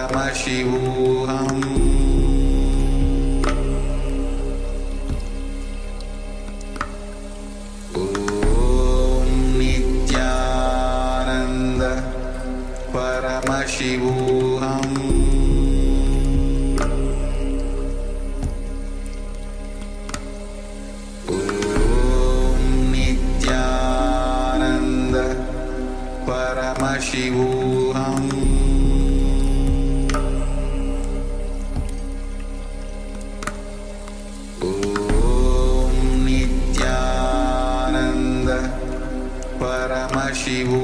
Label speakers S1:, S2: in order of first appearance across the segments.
S1: परमशिवोऽहम् ॐ नित्यानन्द परमशिवोऽहम् परमशिवोऽहम् ॐ नित्यानन्द परमशिवोऽहम्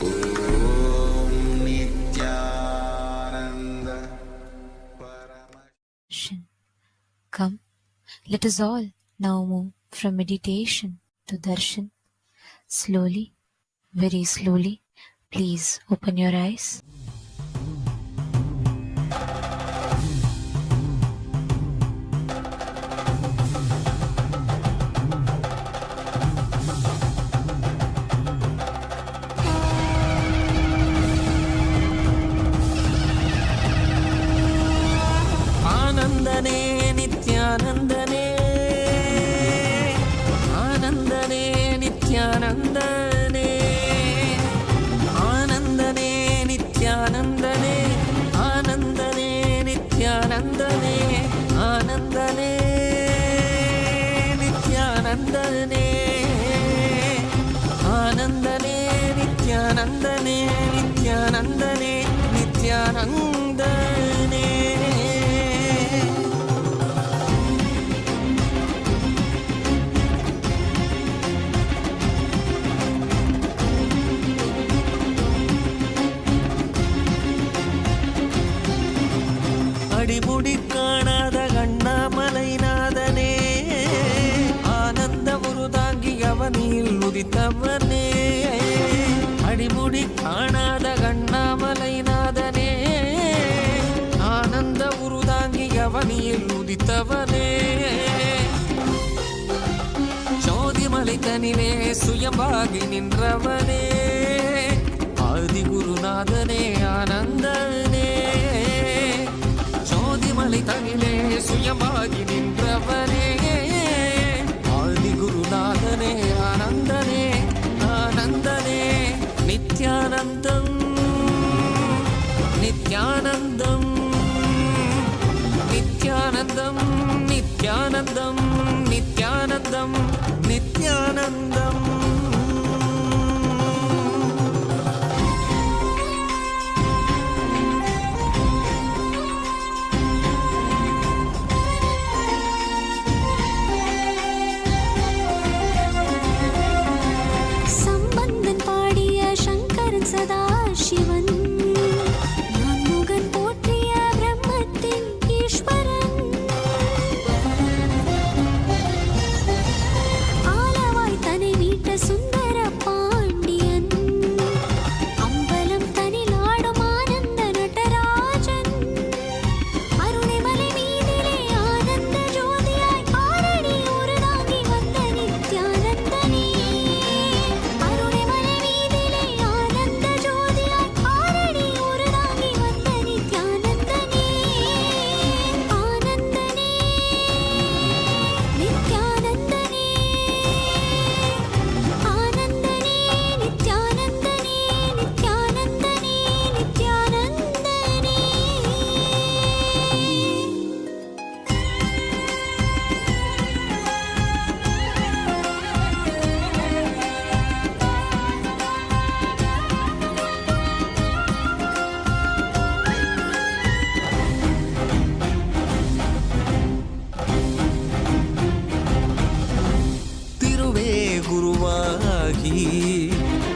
S1: ॐ नित्यानन्द परमशिवोऽहम्.
S2: Come, let us all now move from meditation to darshan. Slowly, very slowly, please open your eyes.
S3: आनंदने नित्यानंदने आनंदने नित्यानंदने आनंदने नित्यानंदने आनंदने नित्यानंदने आनंदने नित्यानंदने आनंदने नित्यानंदने नित्यानंदने नित्यानंदने அடிமுடி காணாத கண்ணாமலைநாதனே ஆனந்த முருதாங்கி அவனில் உதித்தவனே அடிமுடி காணாத கண்ணாமலைநாதனே ஆனந்த முருதாங்கி அவனில் உதித்தவனே சோதிமலை தனிலே சுயம்பாகி நின்றவனே ஆதிகுருநாதனே ஆனந்தனே மலை தனிலே சுயமாகி நின்றவனே ஆதிகுருநாதனே ஆனந்தனே ஆனந்தனே நித்யானந்தம் நித்யானந்தம் நித்யானந்தம் நித்யானந்தம் நித்யானந்தம் நித்யானந்தம்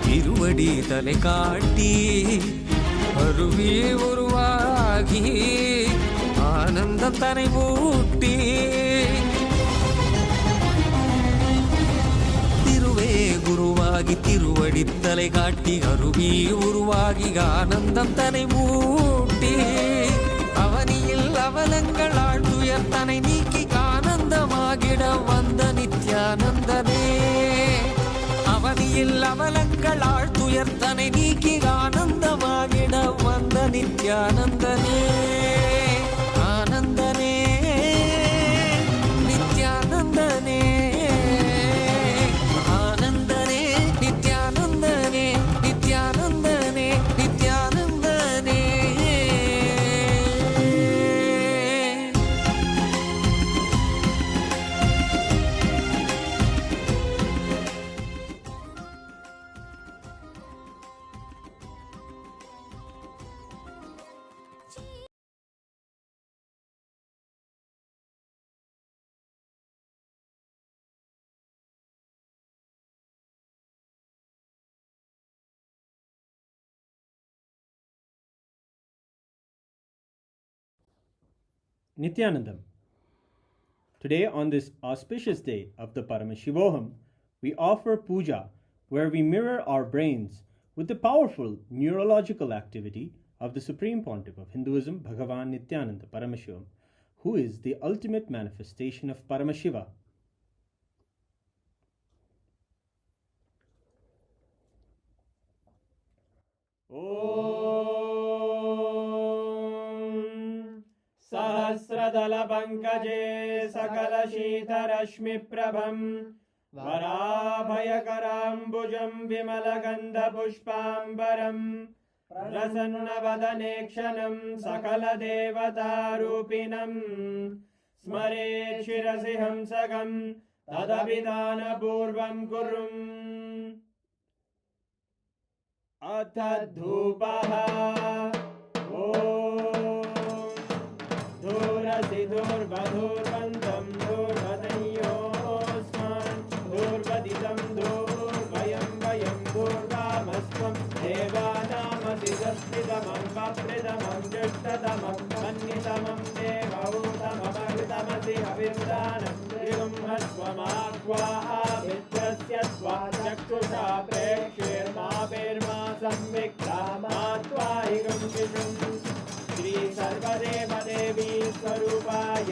S3: திருவடி தலை காட்டி அருவி உருவாகி ஆனந்த தனை மூட்டி திருவே குருவாகி திருவடி தலை காட்டி அருவி உருவாகி ஆனந்தம் தனை மூட்டி அவனியில் அவலங்கள் ஆழ்துயர் தனை நீக்கி ஆனந்தமாகிட வந்த நித்யானந்தனே அவனியில் அவலங்கள் ஆழ்த்துயர்த்தனை நீக்கி ஆனந்தமாகிட வந்த நித்யானந்தனே ஆனந்தனே நித்யானந்தனே ஆனந்தனே நித்யானந்தனே நித்யானந்தனே நித்யானந்தனே.
S4: Nityanandam. Today, on this auspicious day of the Paramashivoham, we offer puja where we mirror our brains with the powerful neurological activity of the Supreme Pontiff of Hinduism, Bhagavan Nityananda Paramashivam, who is the ultimate manifestation of Paramashiva. सहस्रदलपङ्कजे सकलशीतरश्मिप्रभं वराभयकराम्बुजं विमलगन्धपुष्पाम्बरं प्रसन्नवदनेक्षणं सकलदेवतारूपिणं स्मरेत् शिरसि हंसकं तदभिधानपूर्वं कुर्वन् अथ धूपः धूर्वधूर्वन्तं धूर्वदयोस्मान् धूर्वदितं धूर्वयं वयं धूर्वामस्त्वं देवानामसि दस्मितमं वप्रितमं जुष्टतमं मन्नितमं देवहूतममृतमसि हविर्दानं त्रिगुंहस्वमाक्वाः मित्रस्य त्वा चक्षुषा प्रेक्ष्येर्मा संविक्ता मात्वा इगं शिशुम् श्री सर्वदेवदेवी स्वरूपाय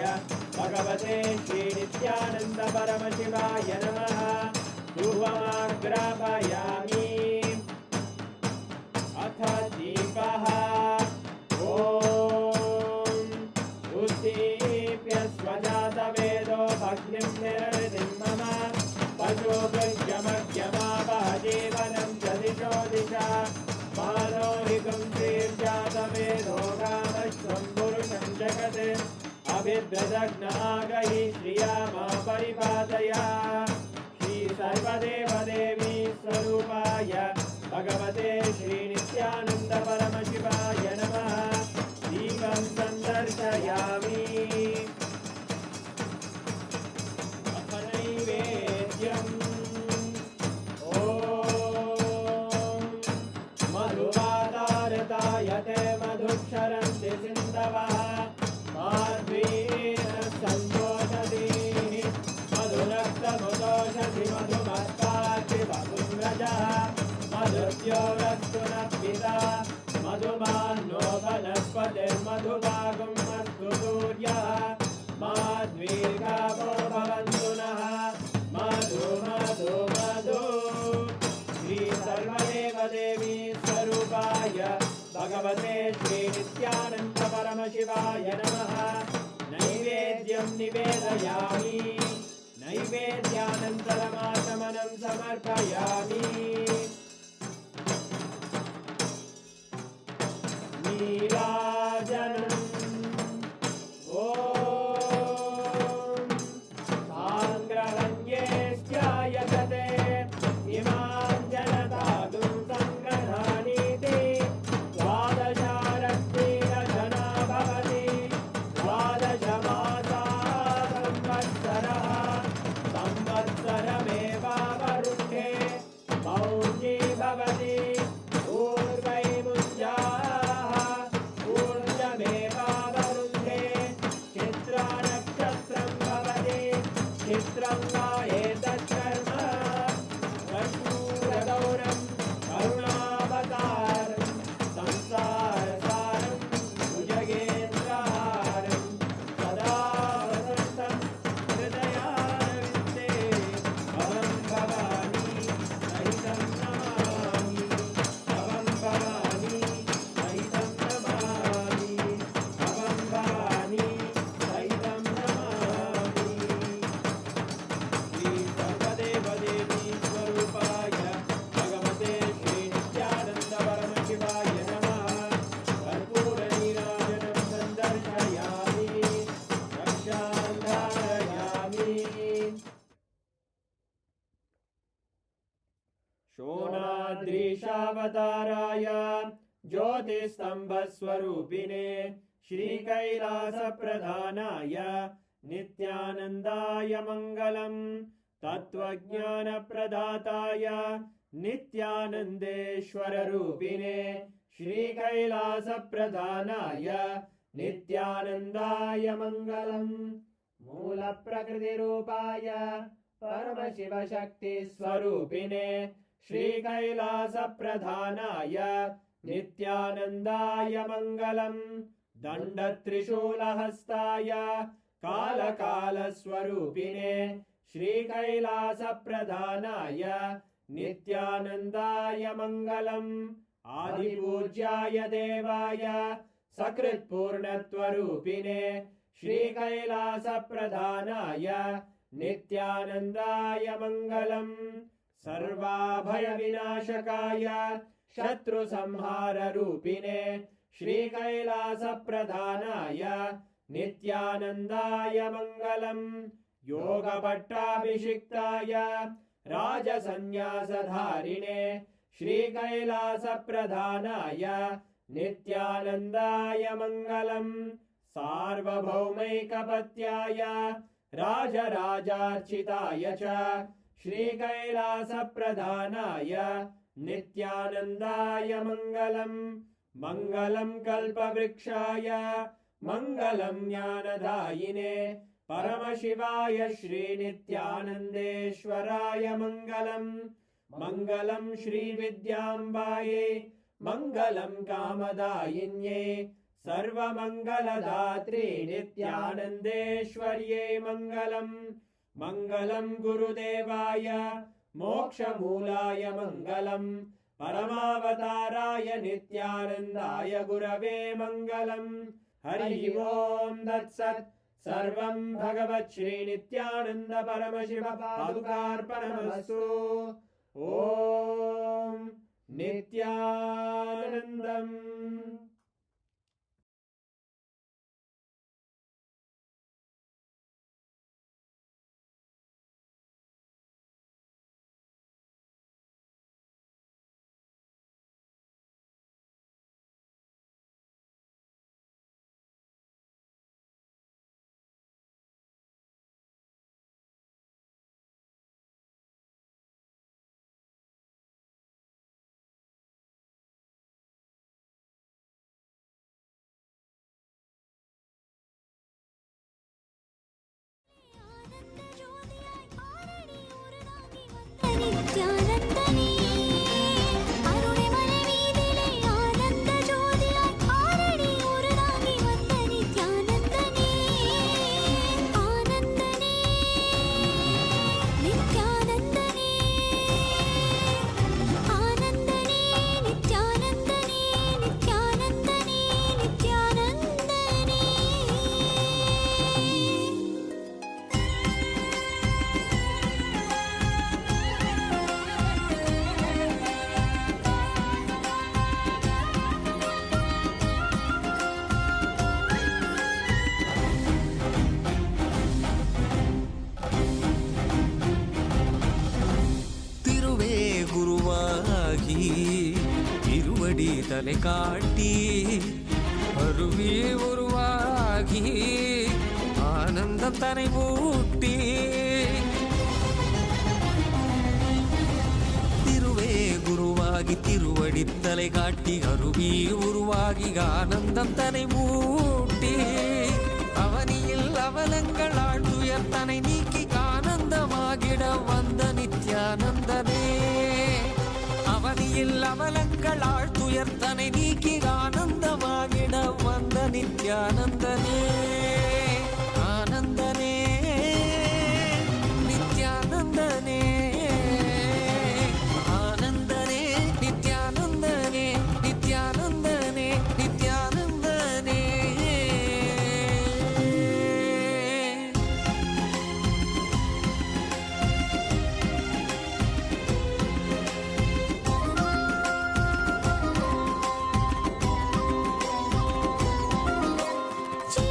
S4: भगवते श्री नित्यानंद परमशिवाय नमः धूपमाग्रापयामि अथ दीपः उद्दीप्य स्वजातवेदो भग्निं निरृतिं मम पशुभृत्यमग्यमावह जीवनं च दिशो दिशा मानोहिकं तीर्जातवेदो गामश्वं पुरुषं जगत् अभिद्रदग्नागहि श्रिया मा परिपादया श्री सर्वदेवदेवी स्वरूपाय भगवते श्री नित्यानंद परमशिवाय नमः दीपं सन्दर्शयामि अथ नैवेद्यम् मधुवातारतायते मधुक्षरन्ति सिन्धवः माध्वीन सन्तोषति मधुरक्तमुदोषति मधुमत्पाति वपुन्द्रजः मधुद्योरस्तु नः पिता मधुमान्नो वनस्पतिर्मधुभागं अस्तु सूर्यः माध्वीर्गावो भवन्तु नः मधु मधु मधु श्री सर्वदेवदेवी स्वरूपाय भगवते श्री नित्यानंद परमशिवाय नमः नैवेद्यं निवेदयामि नैवेद्यानन्तरमाचमनं समर्पयामि नीराजनम् ॐ साङ्ग्रहण्ये स्यायते इमां जनतादुं सङ्ग्रहाणीति द्वादशारत्नेरजना भवति द्वादशमासाः संवत्सरः संवत्सरमेवावरुद्धे मौञ्जी भवति पूर्वैमुञ्जाः शोणाद्रीशावताराय ज्योतिस्तम्भस्वरूपिणे श्रीकैलासप्रधानाय नित्यानन्दाय मङ्गलम् तत्त्वज्ञानप्रदाताय नित्यानन्देश्वररूपिणे श्रीकैलासप्रधानाय नित्यानन्दाय मङ्गलम् मूलप्रकृतिरूपाय परमशिवशक्तिस्वरूपिणे श्रीकैलासप्रधानाय नित्यानन्दाय मङ्गलम् दण्डत्रिशूलहस्ताय कालकालस्वरूपिणे श्रीकैलासप्रधानाय नित्यानन्दाय मङ्गलम् आदिपूज्याय देवाय सकृत्पूर्णत्वरूपिणे श्रीकैलासप्रधानाय नित्यानन्दाय मङ्गलम् सर्वाभयविनाशकाय शत्रुसंहाररूपिणे श्रीकैलासप्रधानाय नित्यानन्दाय मङ्गलम् योगपट्टाभिषिक्ताय राजसन्न्यासधारिणे श्रीकैलासप्रधानाय नित्यानन्दाय मङ्गलम् सार्वभौमैकपत्याय राजराजार्चिताय च श्रीकैलासप्रधानाय नित्यानन्दाय मङ्गलम् मङ्गलम् कल्पवृक्षाय मङ्गलम् ज्ञानदायिने परमशिवाय श्रीनित्यानन्देश्वराय मङ्गलम् मङ्गलम् श्रीविद्याम्बायै मङ्गलम् कामदायिन्यै सर्वमङ्गलदात्रे नित्यानन्देश्वर्यै मङ्गलम् मङ्गलम् गुरुदेवाय मोक्षमूलाय मङ्गलम् परमावताराय नित्यानन्दाय गुरवे मङ्गलम् हरि ओम् तत्सत् सर्वम् भगवत् श्रीनित्यानन्द परमशिव पादुकार्पणमस्तु ओम् नित्यानन्दम्।
S5: நித்யானந்தனே அருணமலை வீதிலே ஆனந்த ஜோதியாய் ஆரணி உருவாகி வந்த நித்யானந்தனே ஆனந்தனே நித்யானந்தனே ஆனந்தனே நித்யானந்தனே நித்யானந்தனே நித்யானந்தனே
S3: திருவே குருவாகி திருவடி தலை காட்டி அருவே உருவாகி ஆனந்தம் தனை மூட்டி திருவே குருவாகி திருவடி தலை காட்டி அருவி உருவாகி ஆனந்தம் தனை மூட்டி அவனியில் அவலங்கள் ஆழ்துயர் தனை நீக்கி ஆனந்தமாகிட வந்த நித்யானந்தனே அவனியில் அவலங்கள் ஆழ்துயர் தனை நீக்கி ஆனந்தமாகிட வந்த நித்யானந்தனே ஆனந்தனே நித்யானந்தனே ஆனந்தனே நித்யானந்தனே நித்யானந்தனே நித்யானந்தனே
S5: ஜீ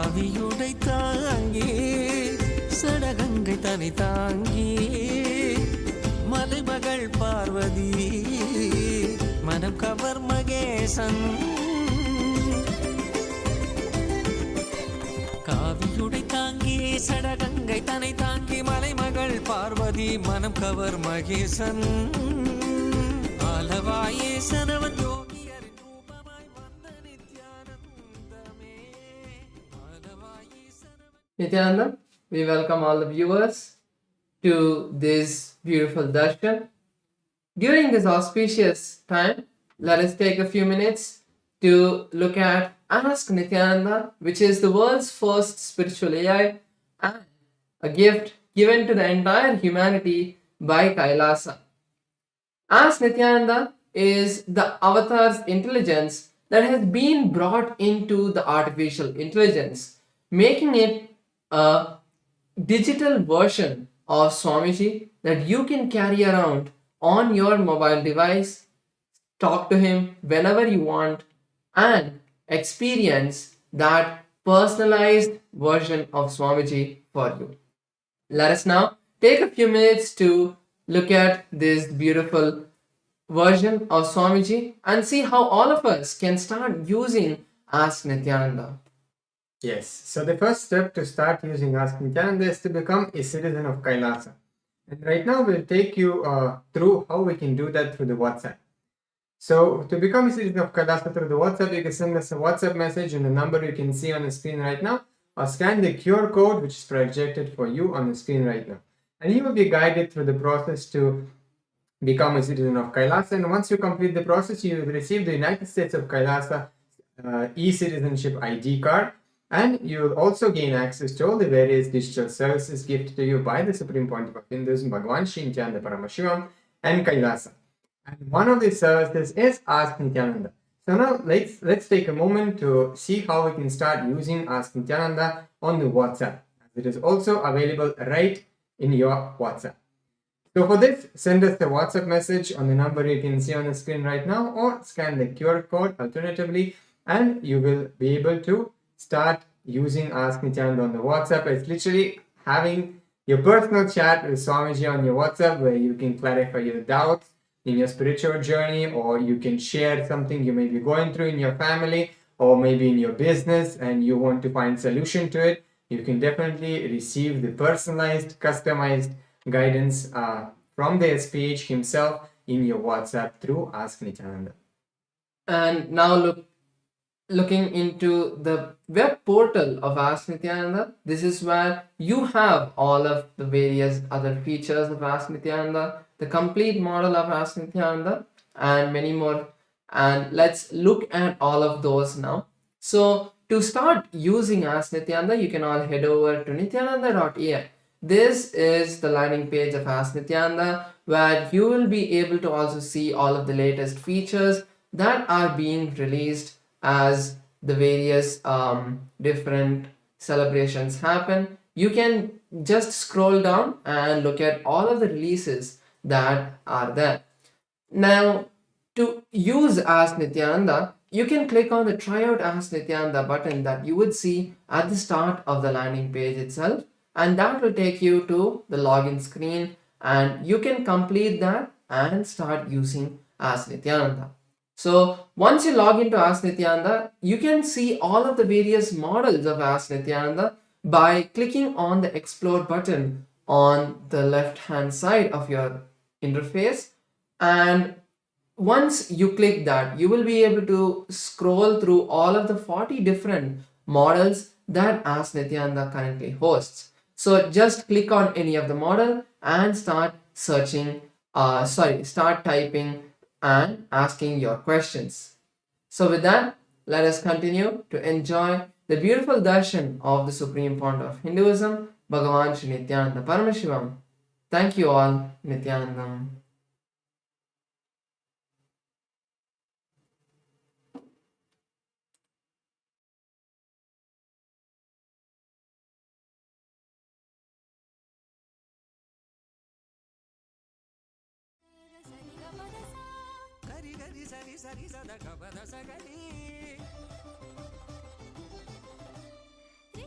S3: காவியுடை தாங்கி சடகங்கை தனி தாங்கி மலைமகள் பார்வதி மனம் கவர் மகேசன் காவியுடை தாங்கி சடகங்கை தனை தாங்கி மலைமகள் பார்வதி மனம் கவர் மகேசன் ஆலவாயே சனவன் யோகியரின் ரூபமாய் வந்த நித்யானந்தமே ஆலவாயே சனவன்.
S6: Nityananda, we welcome all the viewers to this beautiful darshan. During this auspicious time, let us take a few minutes to look at Ask Nityananda, which is the world's first spiritual AI and a gift given to the entire humanity by KAILASA. Ask Nityananda is the avatar's intelligence that has been brought into the artificial intelligence, making it a digital version of Swamiji that you can carry around on your mobile device, talk to him whenever you want, and experience that personalized version of Swamiji for you. Let us now take a few minutes to look at this beautiful version of Swamiji and see how all of us can start using Ask Nityananda.
S7: Yes, so the first step to start using Ask Nityananda is to become a citizen of KAILASA. And right now we'll take you through how we can do that through the WhatsApp. So to become a citizen of KAILASA through the WhatsApp, you can send us a WhatsApp message on the number you can see on the screen right now, or scan the QR code which is projected for you on the screen right now. And you will be guided through the process to become a citizen of KAILASA. And once you complete the process, you will receive the United States of KAILASA e-citizenship ID card. And you will also gain access to all the various digital services gifted to you by the Supreme Pontiff of Hinduism, Bhagavan Sri Nityananda Paramashivam and KAILASA. And one of these services is Ask Nityananda. So now let's take a moment to see how we can start using Ask Nityananda on the WhatsApp. It is also available right in your WhatsApp. So for this, send us a WhatsApp message on the number you can see on the screen right now, or scan the QR code alternatively, and you will be able to start using Ask Nityananda on the WhatsApp. It's literally having your personal chat with Swamiji on your WhatsApp, where you can clarify your doubts in your spiritual journey, or you can share something you may be going through in your family, or maybe in your business, and you want to find solution to it. You can definitely receive the personalized, customized guidance from the SPH himself in your WhatsApp through Ask Nityananda.
S6: And now looking into the web portal of Ask Nityananda, this is where you have all of the various other features of Ask Nityananda, the complete model of Ask Nityananda, and many more. And let's look at all of those now. So to start using Ask Nityananda, you can all head over to nityananda.ai. This is the landing page of Ask Nityananda, where you will be able to also see all of the latest features that are being released as the various different celebrations happen. You can just scroll down and look at all of the releases that are there. Now, to use Ask Nityananda, you can click on the Try Out Ask Nityananda button that you would see at the start of the landing page itself, and that will take you to the login screen, and you can complete that and start using Ask Nityananda. So once you log into Ask Nityananda, you can see all of the various models of Ask Nityananda by clicking on the Explore button on the left hand side of your interface. And once you click that, you will be able to scroll through all of the 40 different models that Ask Nityananda currently hosts. So just click on any of the model and start searching, start typing and asking your questions. So with that, let us continue to enjoy the beautiful darshan of the Supreme Pontiff of Hinduism, Bhagavan Sri Nityananda Paramashivam. Thank you all, Nityanandam.
S3: గరి గరి సరి సరి సద గబద సగరి
S5: రే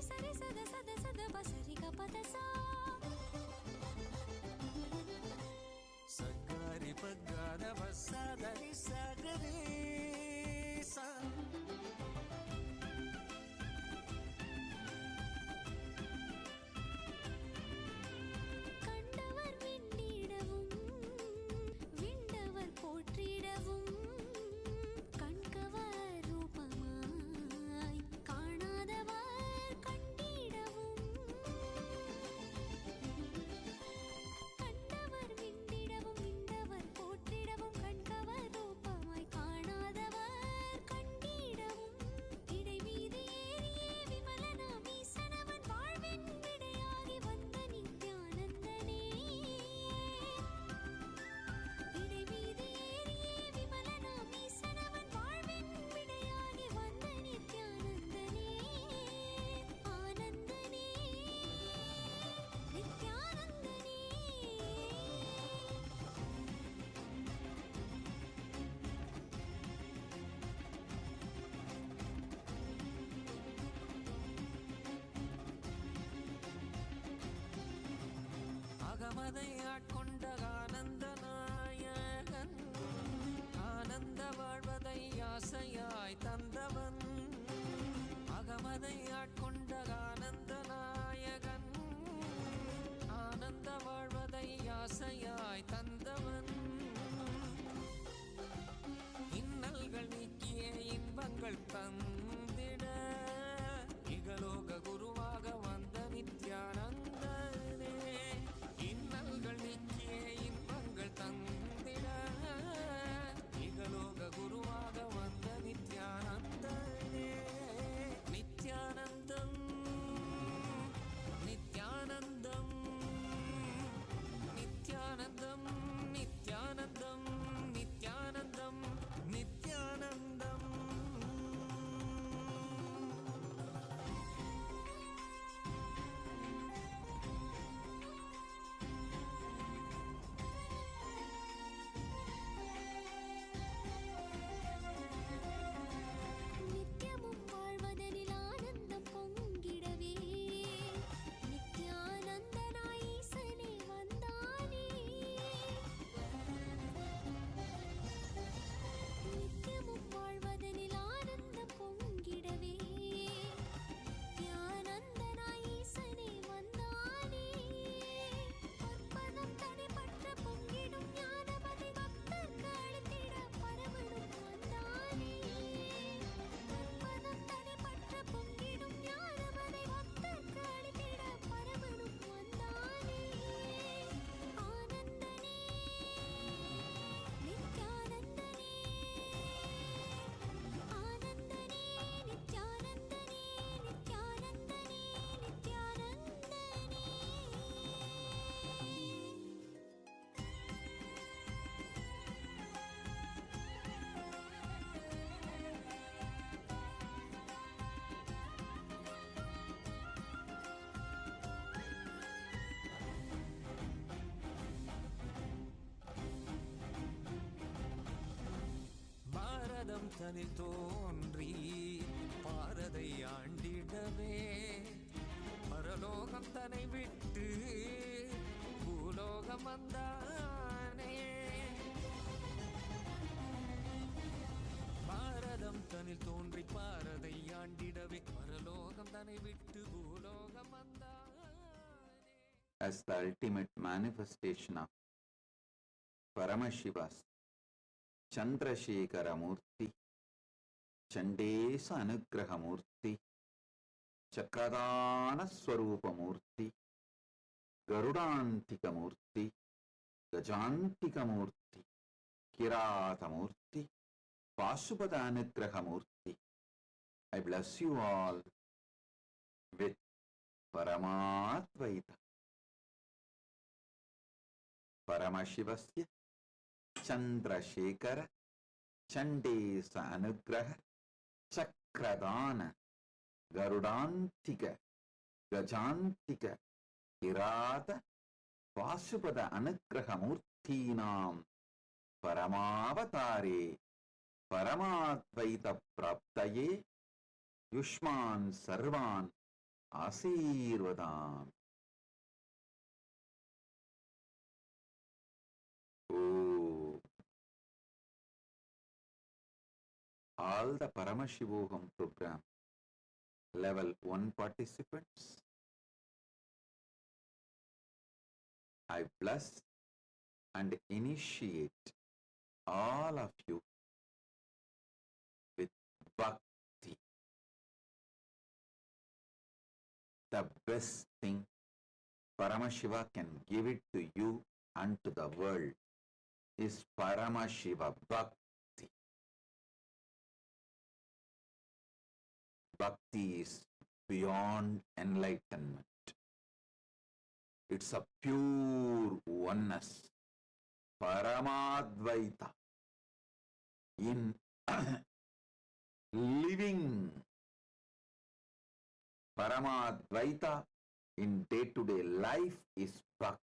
S3: அகமதை ஆட்கொண்ட ஆனந்த நாயகன் ஆனந்த வாழ்வதை ஆசையாய் தந்தவன் அகமதை ஆட்கொண்ட ஆனந்த நாயகன் ஆனந்த வாழ்வதை ஆசையாய் தந்தவன் இன்னல்கள் நீக்கிய இன்பங்கள் தந்திட இகலோக குருவாக வந்த நித்யானந்தனே இன்னல்கள் நீக்கிய இன்பங்கள் தந்திட இகலோக குருவாக வந்த நித்யானந்தனே நித்யானந்தம் நித்யானந்தம் நித்யானந்தம் நித்யானந்தம் நித்யானந்தம் நித்யானந்தம்
S5: நித்யமும் வாழ்வதனில் ஆனந்தம் பொங்கிடவே நித்யானந்தனாய் ஈசனே வந்தானே நித்யமும் வாழ்வதனில் ஆனந்தம் பொங்கிடவே நித்யானந்தனாய் ஈசனே வந்தானே பற்பதம் தடைபற்ற பொங்கிடும் ஞானமதை பக்தர்க்கு அளித்திட பரமனும் வந்தானே பற்பதம் தடைபற்ற பொங்கிடும் ஞானமதை பக்தர்க்கு அளித்திட பரமனும் வந்தானே ஆனந்தனே நித்யானந்தனே ஆனந்தனே நித்யானந்தனே நித்யானந்தனே நித்யானந்தனே
S3: பாரதம் தனில் தோன்றி பாரதை ஆண்டிடவே பரலோகம் தன்னை விட்டு பூலோகம் வந்தானே பாரதம் தனில் தோன்றி பாரதை ஆண்டிடவே பரலோகம் தன்னை விட்டு பூலோகம் வந்தானே
S8: as the ultimate manifestation of Paramashiva's Chandrasekhara Murti, Chandesa Anugraha Murti, Chakradana Swarupa Murti, Garudantika Murti, Gajantika Murti, Kirata Murti, Pasupada Anugraha Murti. I bless you all with Paramatvaita. Paramashivasya Chandrasekhara Chandesa Anugraha Chakradana Garudantika Gajantika Kirata Pasupada Anugraha Murtinam Paramavatare Paramatvaita Praptaye Yushman Sarvan Asirvadam. All the Paramashivoham program level 1 participants, I bless and initiate all of you with bhakti. The best thing Paramashiva can give it to you and to the world is Paramashiva Bhakti. Bhakti is beyond enlightenment. It's a pure oneness, Paramadvaita, in living Paramadvaita in day-to-day life is Bhakti.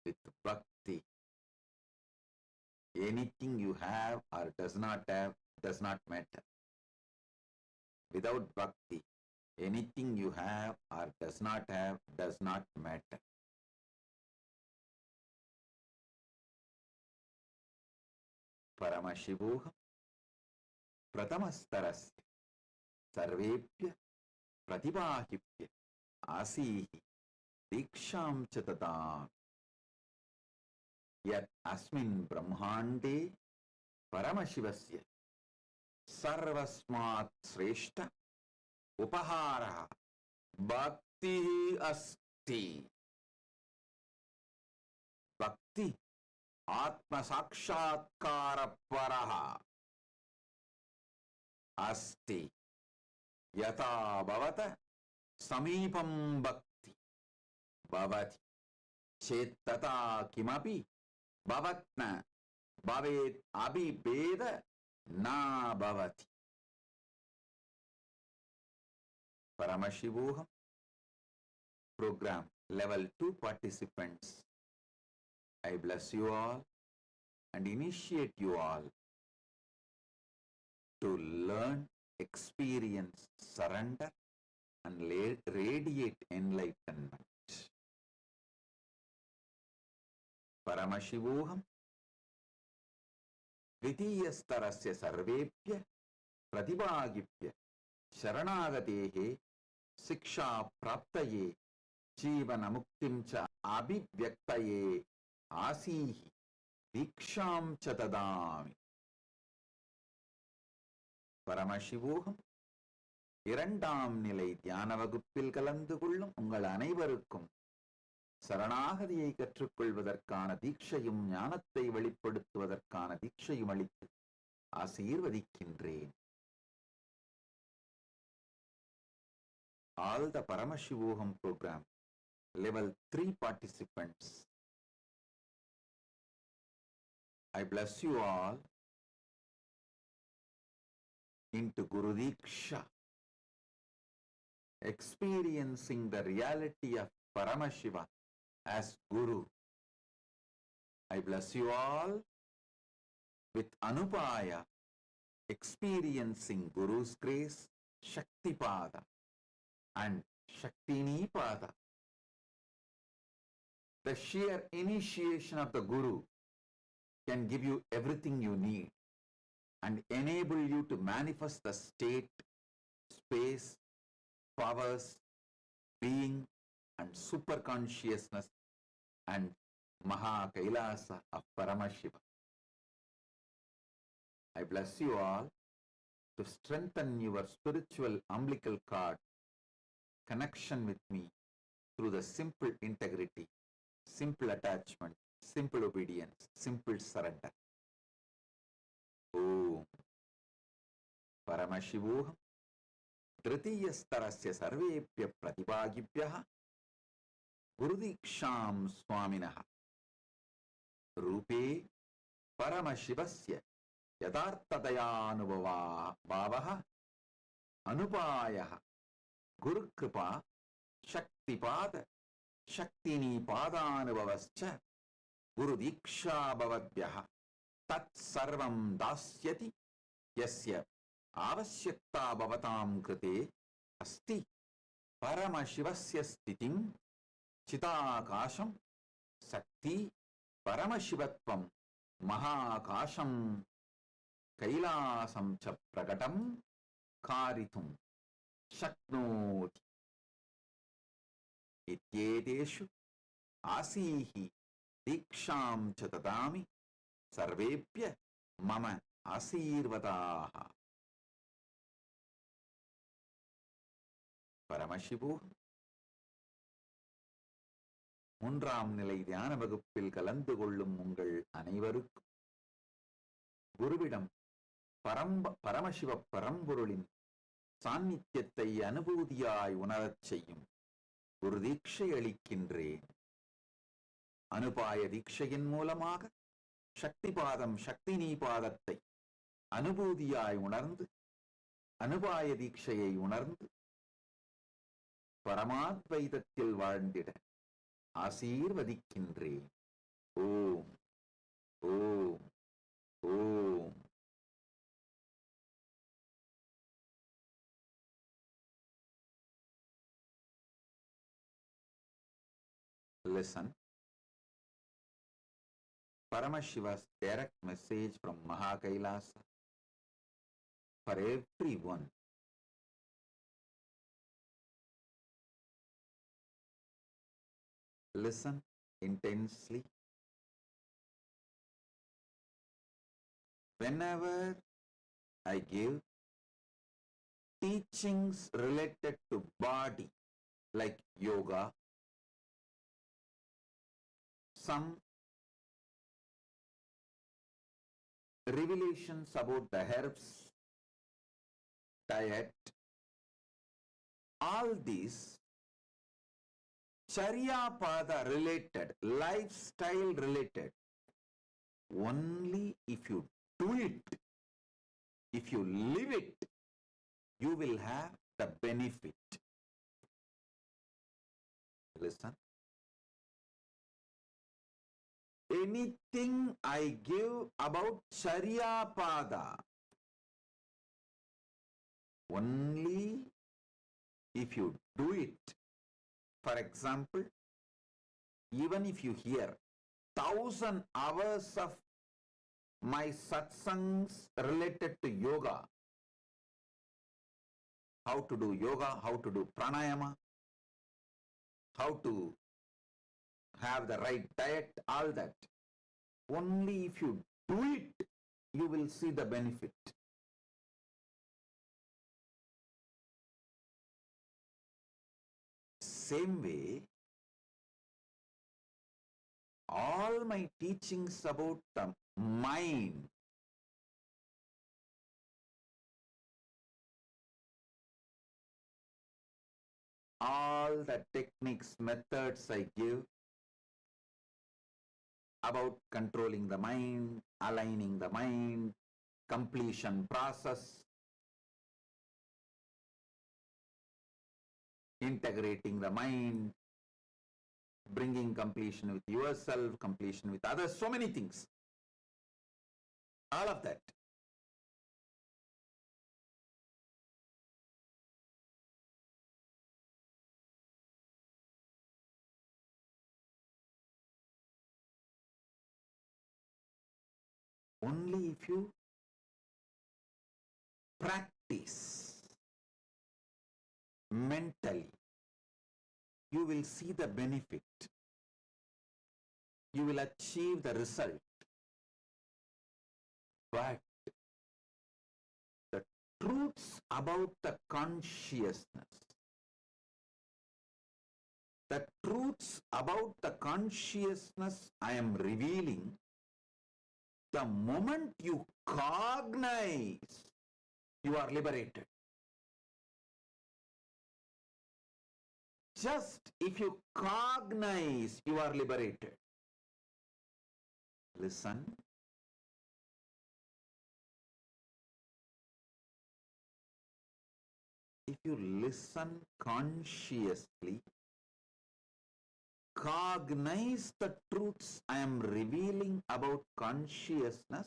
S8: With Bhakti, anything you have or does not have does not matter. Without bhakti, anything you have or does not have does not matter. Paramashivoham Pratamastarasya Sarvepya Pratibahipya Asihi Diksham Chatadam Yat Asmin Brahmande Paramashivasya Sarvasmat Sreshta Upahara Bhakti Asti. Bhakti Atma Sakshatkara Paraha Asti Yata Bhavata Samipam Bhakti Bhavati Chetata Kimapi Bhavatna Bhavet Abhibeda Na Bhavati. Paramashivoham Program Level 2 participants, I bless you all and initiate you all to learn, experience, surrender and radiate enlightenment. Paramashivoham Dvitiyastarasya Sarvepya Pratibhagipya Sharanagatehe Siksha Praptaye Jivana Muktim Cha Abhivyaktaye Asihi Diksham Chatadami. Paramashivoham இரண்டாம் நிலை தியான வகுப்பில் கலந்து கொள்ளும் உங்கள் அனைவருக்கும் சரணாகதியை கற்றுக்கொள்வதற்கான தீட்சையும் ஞானத்தை வெளிப்படுத்துவதற்கான தீட்சையும் அளித்து ஆசீர்வதிக்கின்றேன். All the Paramashivoham program level 3 participants, I bless you all into Guru Diksha, experiencing the reality of Paramashiva as Guru. I bless you all with Anupaya, experiencing Guru's grace, Shaktipada and Shaktinipada. The sheer initiation of the Guru can give you everything you need and enable you to manifest the state, space, powers, being and super consciousness and Maha KAILASA of Paramashiva. I bless you all to strengthen your spiritual umbilical cord connection with me through the simple integrity, simple attachment, simple obedience, simple surrender. Om Paramashivoham Dritiyastarasya Sarvepya Pratibhagibhyaha Gurudiksham Swaminaha Rupe Paramashivasya Yadartadayanubhava Bhavaha Anupayaha Guru Kripa Shaktipada Shaktini Padanubhavascha Guru Diksha Bhavadhyaha Tat Sarvam Dasyati Yasya Avasyakta Bhavatam Krite Asti Paramashivasya Stitim Chitakasham Sakti Paramashivatvam Mahakasham Kailasam Cha Pragatam Karitum Shaknoti Ityeteshu Asihi Diksham Chatadami Sarvepya Mama Asirvadaha. Paramashivoham மூன்றாம் நிலை தியான வகுப்பில் கலந்து கொள்ளும் உங்கள் அனைவருக்கும் குருவிடம் பரமசிவ பரம்பொருளின் சாநித்தியத்தை அனுபூதியாய் உணரச் செய்யும் ஒரு தீட்சை அளிக்கின்றேன். அனுபாய தீட்சையின் மூலமாக சக்திபாதம் சக்தினி பாதத்தை அனுபூதியாய் உணர்ந்து அனுபாய தீட்சையை உணர்ந்து பரமாத்வைதத்தில் வாழ்ந்திட ஆசீர்வதிக்கின்றேன். ஓம் ஓம் ஓம் Listen. Paramashiva's direct message from KAILASA for everyone. Listen intensely. Whenever I give teachings related to body, like yoga, some revelations about the herbs, diet, all these Charyapada related, lifestyle related, only if you do it, if you live it, you will have the benefit. Listen. Anything I give about Charyapada, only if you do it. For example, even if you hear 1,000 hours of my satsangs related to yoga, how to do yoga, how to do pranayama, how to have the right diet, all that, only if you do it, you will see the benefit. Same way, all my teachings about the mind, all the techniques, methods I give about controlling the mind, aligning the mind, completion process, integrating the mind, bringing completion with yourself, completion with others, so many things. All of that. Only if you practice mentally, you will see the benefit. You will achieve the result. But the truths about the consciousness, the truths about the consciousness I am revealing, the moment you cognize, you are liberated. Just if you cognize, you are liberated. Listen. If you listen consciously, cognize the truths I am revealing about consciousness,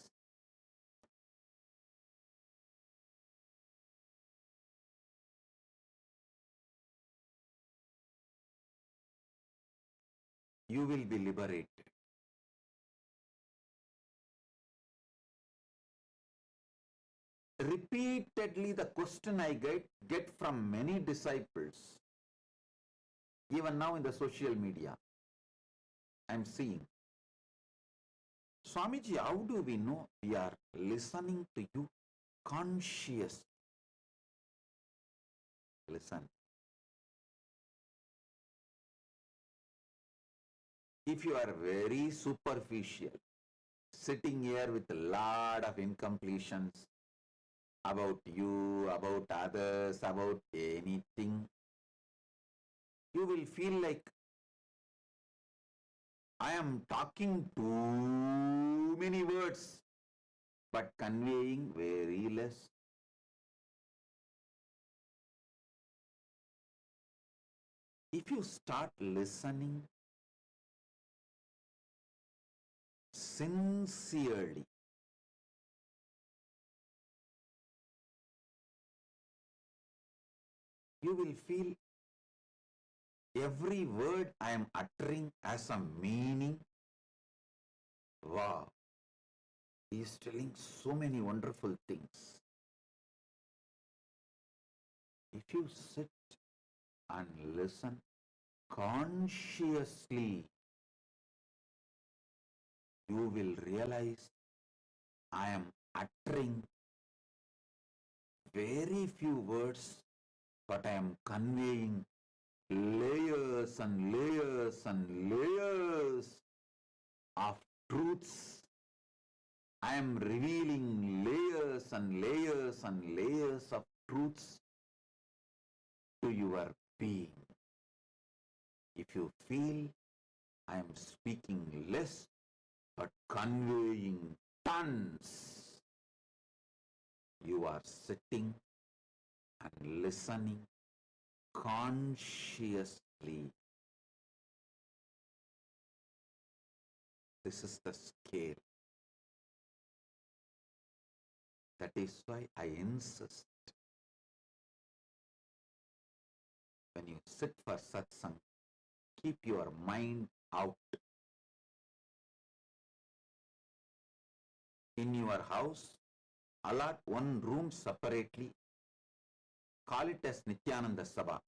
S8: you will be liberated. Repeatedly, the question I get from many disciples, even now in the social media, I'm seeing, Swamiji, how do we know we are listening to you conscious? Listen. If you are very superficial, sitting here with a lot of incompletions about you, about others, about anything, you will feel like I am talking too many words, but conveying very less. If you start listening sincerely, you will feel Every word I am uttering has a meaning. Wow. He is telling so many wonderful things. If you sit and listen consciously, you will realize I am uttering very few words, but I am conveying layers and layers and layers of truths. I am revealing layers and layers and layers of truths to your being. If you feel I am speaking less but conveying tons, you are sitting and listening consciously. This is the scale. That is why I insist. When you sit for satsang, keep your mind out. In your house, allot one room separately. Call it as Nityananda Sabha.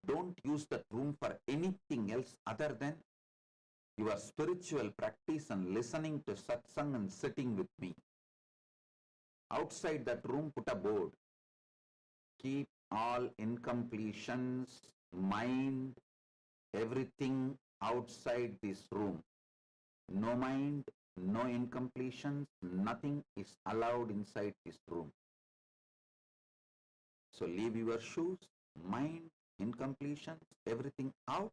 S8: Don't use that room for anything else other than your spiritual practice and listening to satsang and sitting with me. Outside that room, put a board. Keep all incompletions, mind, everything outside this room. No mind, no incompletions, nothing is allowed inside this room. So leave your shoes, mind, incompletions, everything out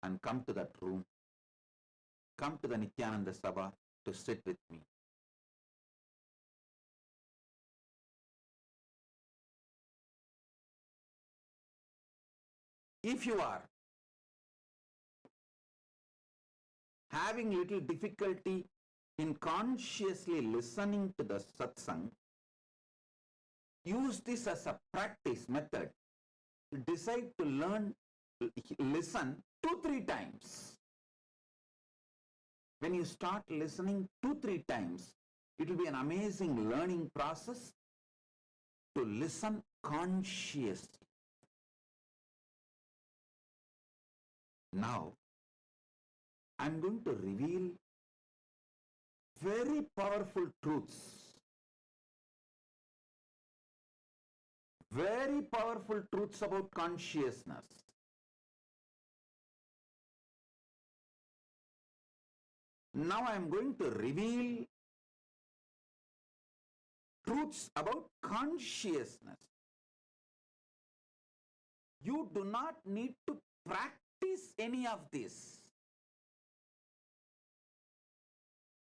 S8: and come to that room. Come to the Nityananda Sabha to sit with me. If you are having little difficulty in consciously listening to the satsang, use this as a practice method. Decide to listen 2-3 times. When you start listening 2-3 times, it will be an amazing learning process to listen consciously. Now, I'm going to reveal very powerful truths. Very powerful truths about consciousness. Now I am going to reveal truths about consciousness. You do not need to practice any of this.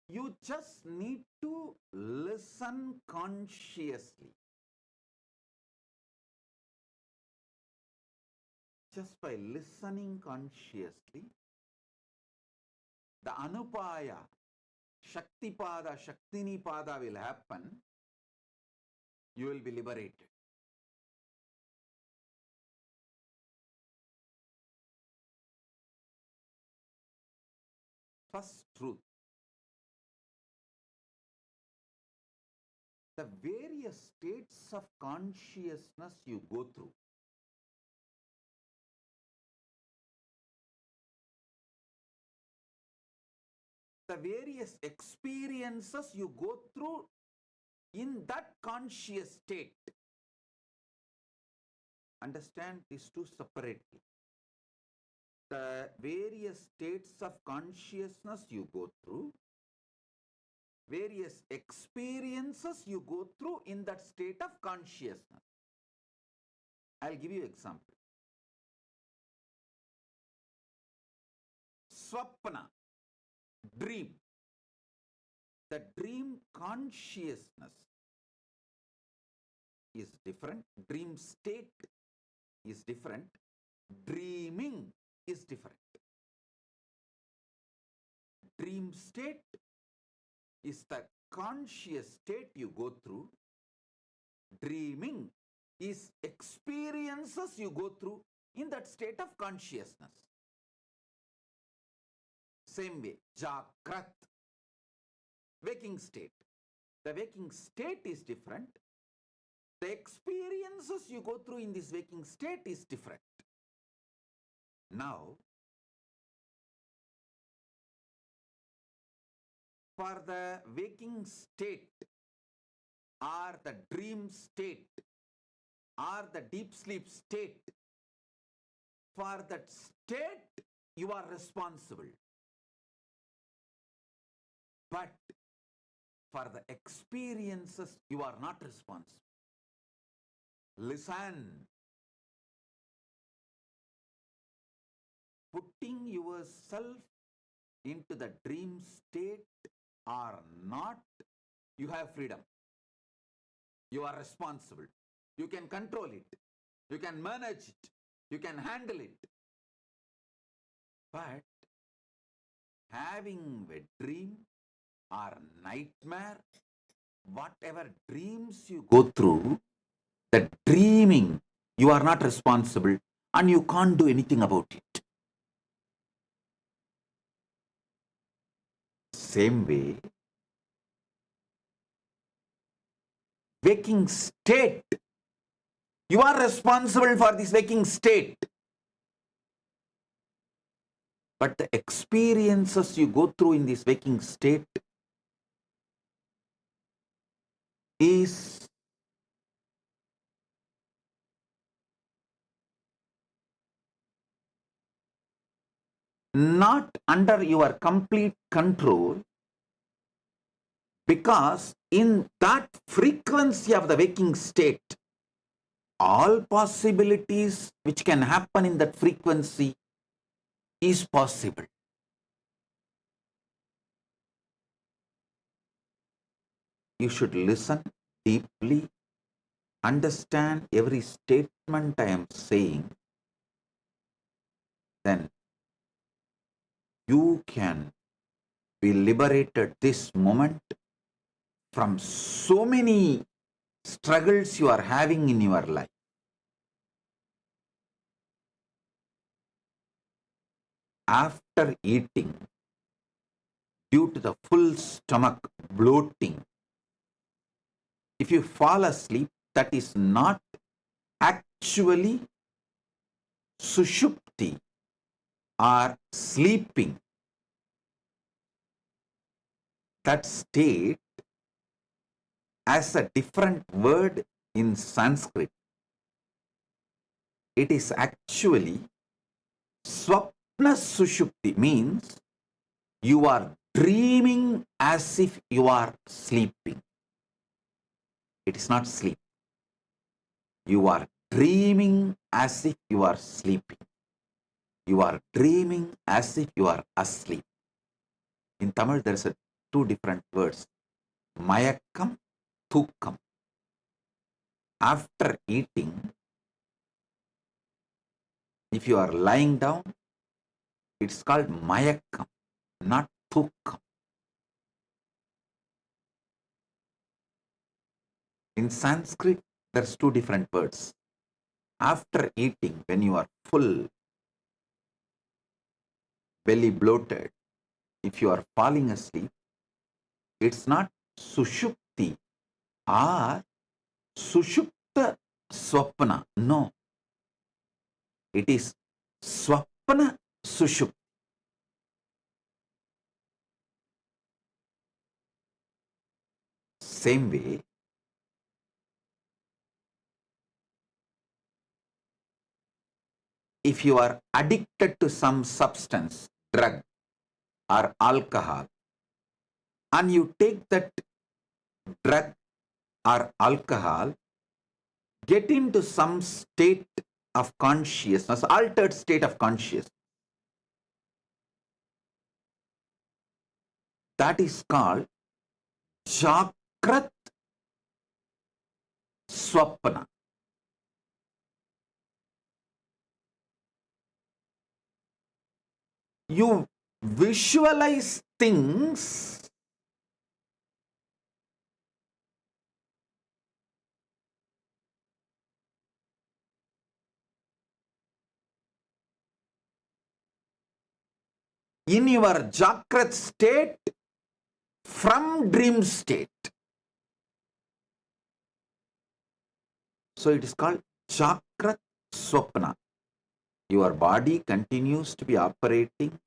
S8: You just need to listen consciously. Just by listening consciously, the Anupaya, Shaktipada, Shaktinipada will happen. You will be liberated. First truth. The various states of consciousness you go through. The various experiences you go through in that conscious state. Understand these two separately. The various states of consciousness you go through, various experiences you go through in that state of consciousness. I'll give you an example. Swapna, dream. The dream consciousness is different. Dream state is different. Dreaming is different. Dream state is the conscious state you go through. Dreaming is experiences you go through in that state of consciousness. Same way, Jakrat, waking state. The waking state is different. The experiences you go through in this waking state is different. Now, for the waking state or the dream state or the deep sleep state, for that state you are responsible. But for the experiences you are not responsible. Listen. Putting yourself into the dream state or not, you have freedom. You are responsible. You can control it. You can manage it. You can handle it. But having a dream or nightmare, whatever dreams you go through, the dreaming, you are not responsible and you can't do anything about it. Same way, waking state, you are responsible for this waking state. But the experiences you go through in this waking state is not under your complete control, because in that frequency of the waking state, all possibilities which can happen in that frequency is possible. You should listen deeply, understand every statement I am saying, then you can be liberated this moment from so many struggles you are having in your life. After eating, due to the full stomach bloating, if you fall asleep, that is not actually sushupti or sleeping. That state has a different word in Sanskrit. It is actually swapna sushupti, means you are dreaming as if you are sleeping. It is not sleep. You are dreaming as if you are sleeping. You are dreaming as if you are asleep. In Tamil, there is two different words. Mayakkam, Thukkam. After eating, if you are lying down, it's called Mayakkam, not Thukkam. In Sanskrit, there's two different words. After eating, when you are full, belly bloated, if you are falling asleep, it's not sushupti or sushupta swapna. No. It is swapna sushupti. Same way, if you are addicted to some substance, drug or alcohol, and you take that drug or alcohol, get into some state of consciousness, altered state of consciousness. That is called Jakrat Swapna. You visualize things in your Jagrat state from dream state. So it is called Jagrat Swapna. Your body continues to be operating.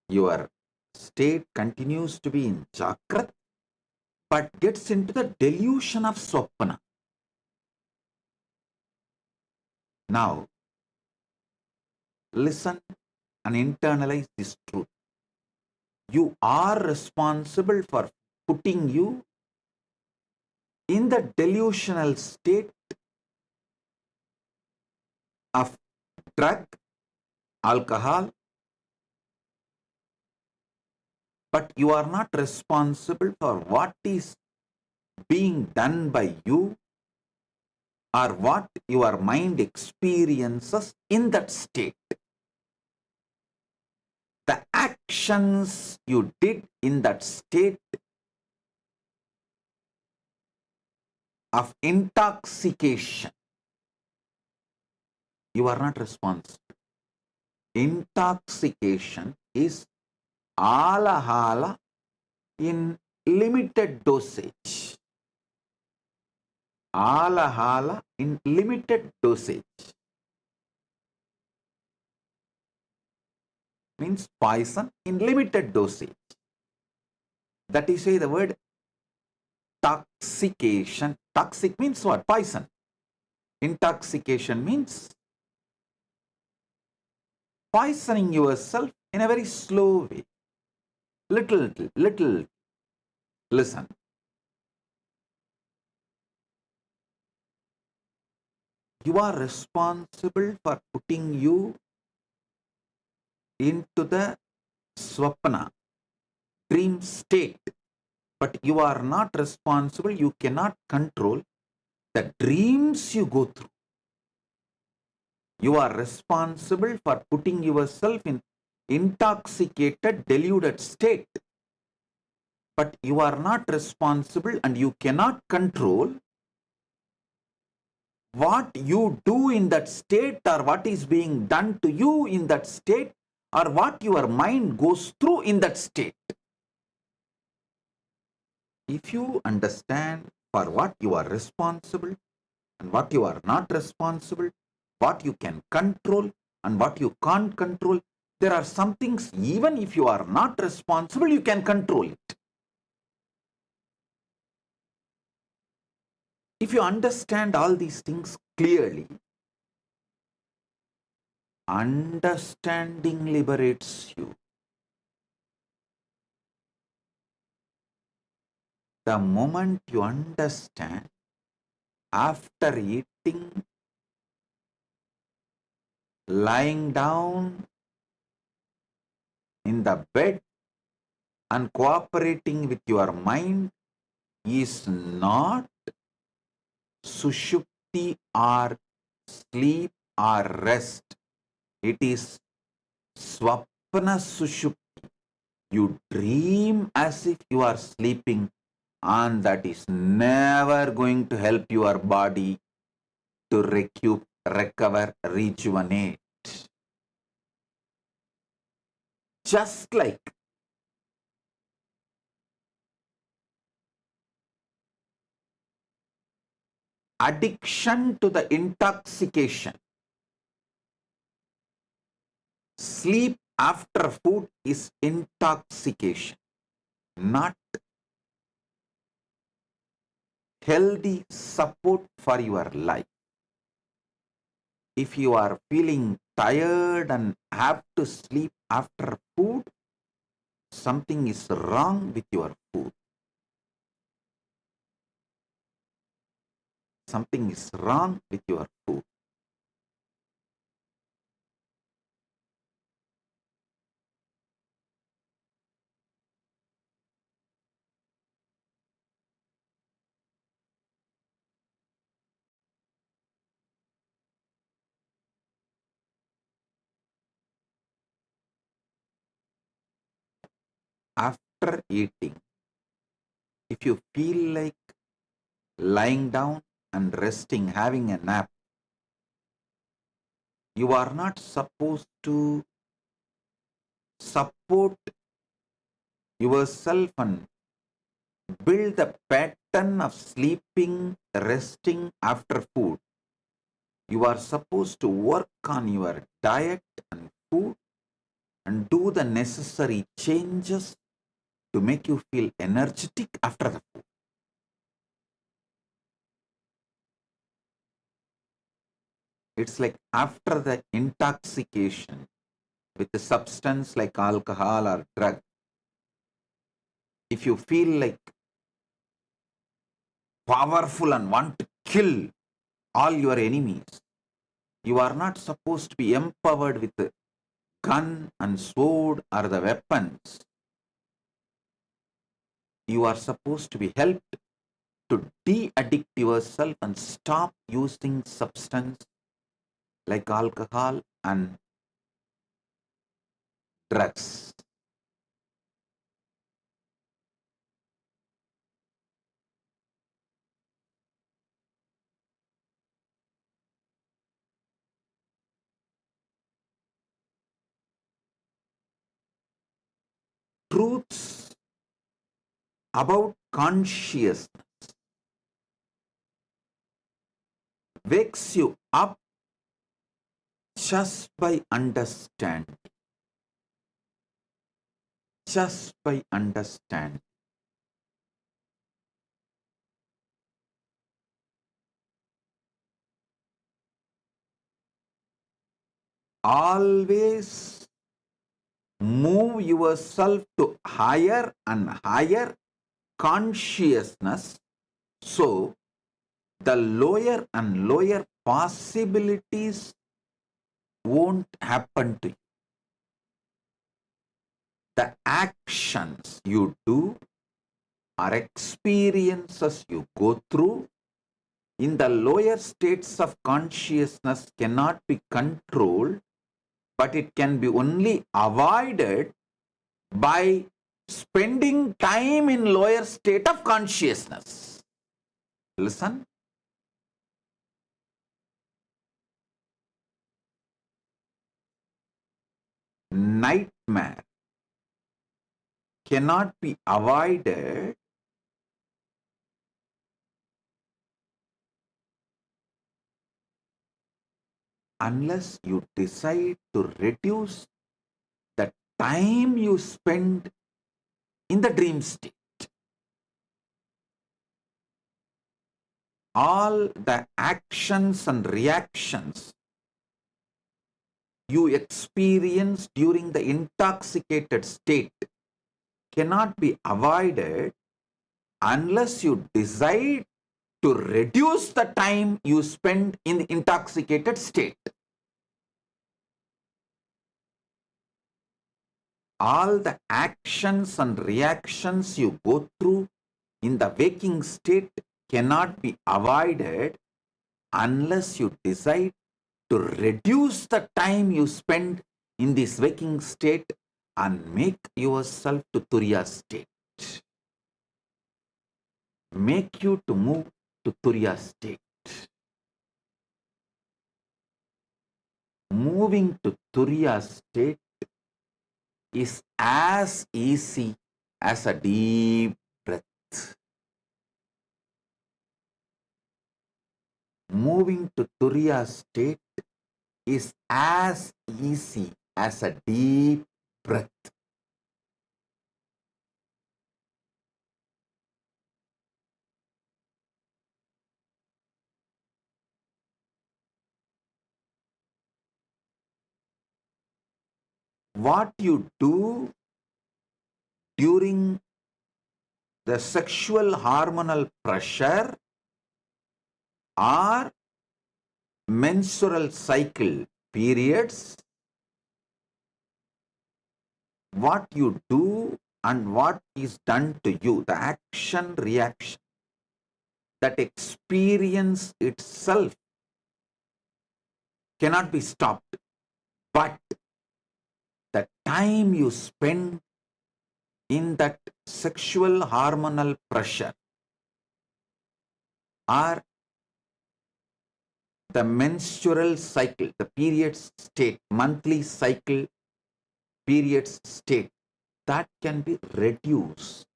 S8: Your state continues to be in Jagrat, but gets into the delusion of Swapna. Now, listen and internalize this truth. You are responsible for putting you in the delusional state of drug, alcohol, but you are not responsible for what is being done by you or what your mind experiences in that state. The actions you did in that state of intoxication, you are not responsible. Intoxication is alahala in limited dosage. Alahala in limited dosage means poison in limited dosage. That is why the word toxication. Toxic means what? Poison. Intoxication means poisoning yourself in a very slow way. Little. Listen. You are responsible for putting you into the swapna, dream state. But you are not responsible, you cannot control the dreams you go through. You are responsible for putting yourself in intoxicated, deluded state. But you are not responsible and you cannot control what you do in that state or what is being done to you in that state or what your mind goes through in that state. If you understand for what you are responsible and what you are not responsible, what you can control and what you can't control, there are some things even if you are not responsible, you can control it. If you understand all these things clearly, understanding liberates you. The moment you understand, after eating, lying down in the bed and cooperating with your mind is not sushupti or sleep or rest. It is swapna sushupti. You dream as if you are sleeping, and that is never going to help your body to recover, rejuvenate. Just like addiction to the intoxication, sleep after food is intoxication, not healthy support for your life. If you are feeling tired and have to sleep after food, something is wrong with your food. Something is wrong with your food. After eating, if you feel like lying down and resting, having a nap, you are not supposed to support yourself and build the pattern of sleeping, resting after food. You are supposed to work on your diet and food and do the necessary changes to make you feel energetic after the food. It's like after the intoxication with a substance like alcohol or drug, if you feel like powerful and want to kill all your enemies, you are not supposed to be empowered with a gun and sword or the weapons. You are supposed to be helped to de-addict yourself and stop using substance like alcohol and drugs. Truths about consciousness wakes you up just by understanding. Just by understanding. Always move yourself to higher and higher consciousness, so the lower and lower possibilities won't happen to you. The actions you do or experiences you go through in the lower states of consciousness cannot be controlled, but it can be only avoided by spending time in lower state of consciousness. Listen. Nightmare cannot be avoided unless you decide to reduce the time you spend in the dream state. All the actions and reactions you experience during the intoxicated state cannot be avoided unless you decide to reduce the time you spend in the intoxicated state. All the actions and reactions you go through in the waking state cannot be avoided unless you decide to reduce the time you spend in this waking state and make yourself to Turiya state. Make you to move to Turiya state. Moving to Turiya state is as easy as a deep breath. Moving to Turiya state is as easy as a deep breath. What you do during the sexual hormonal pressure or menstrual cycle periods, what you do and what is done to you, the action reaction, that experience itself cannot be stopped, but the time you spend in that sexual hormonal pressure or the menstrual cycle, the period state, monthly cycle periods state, that can be reduced.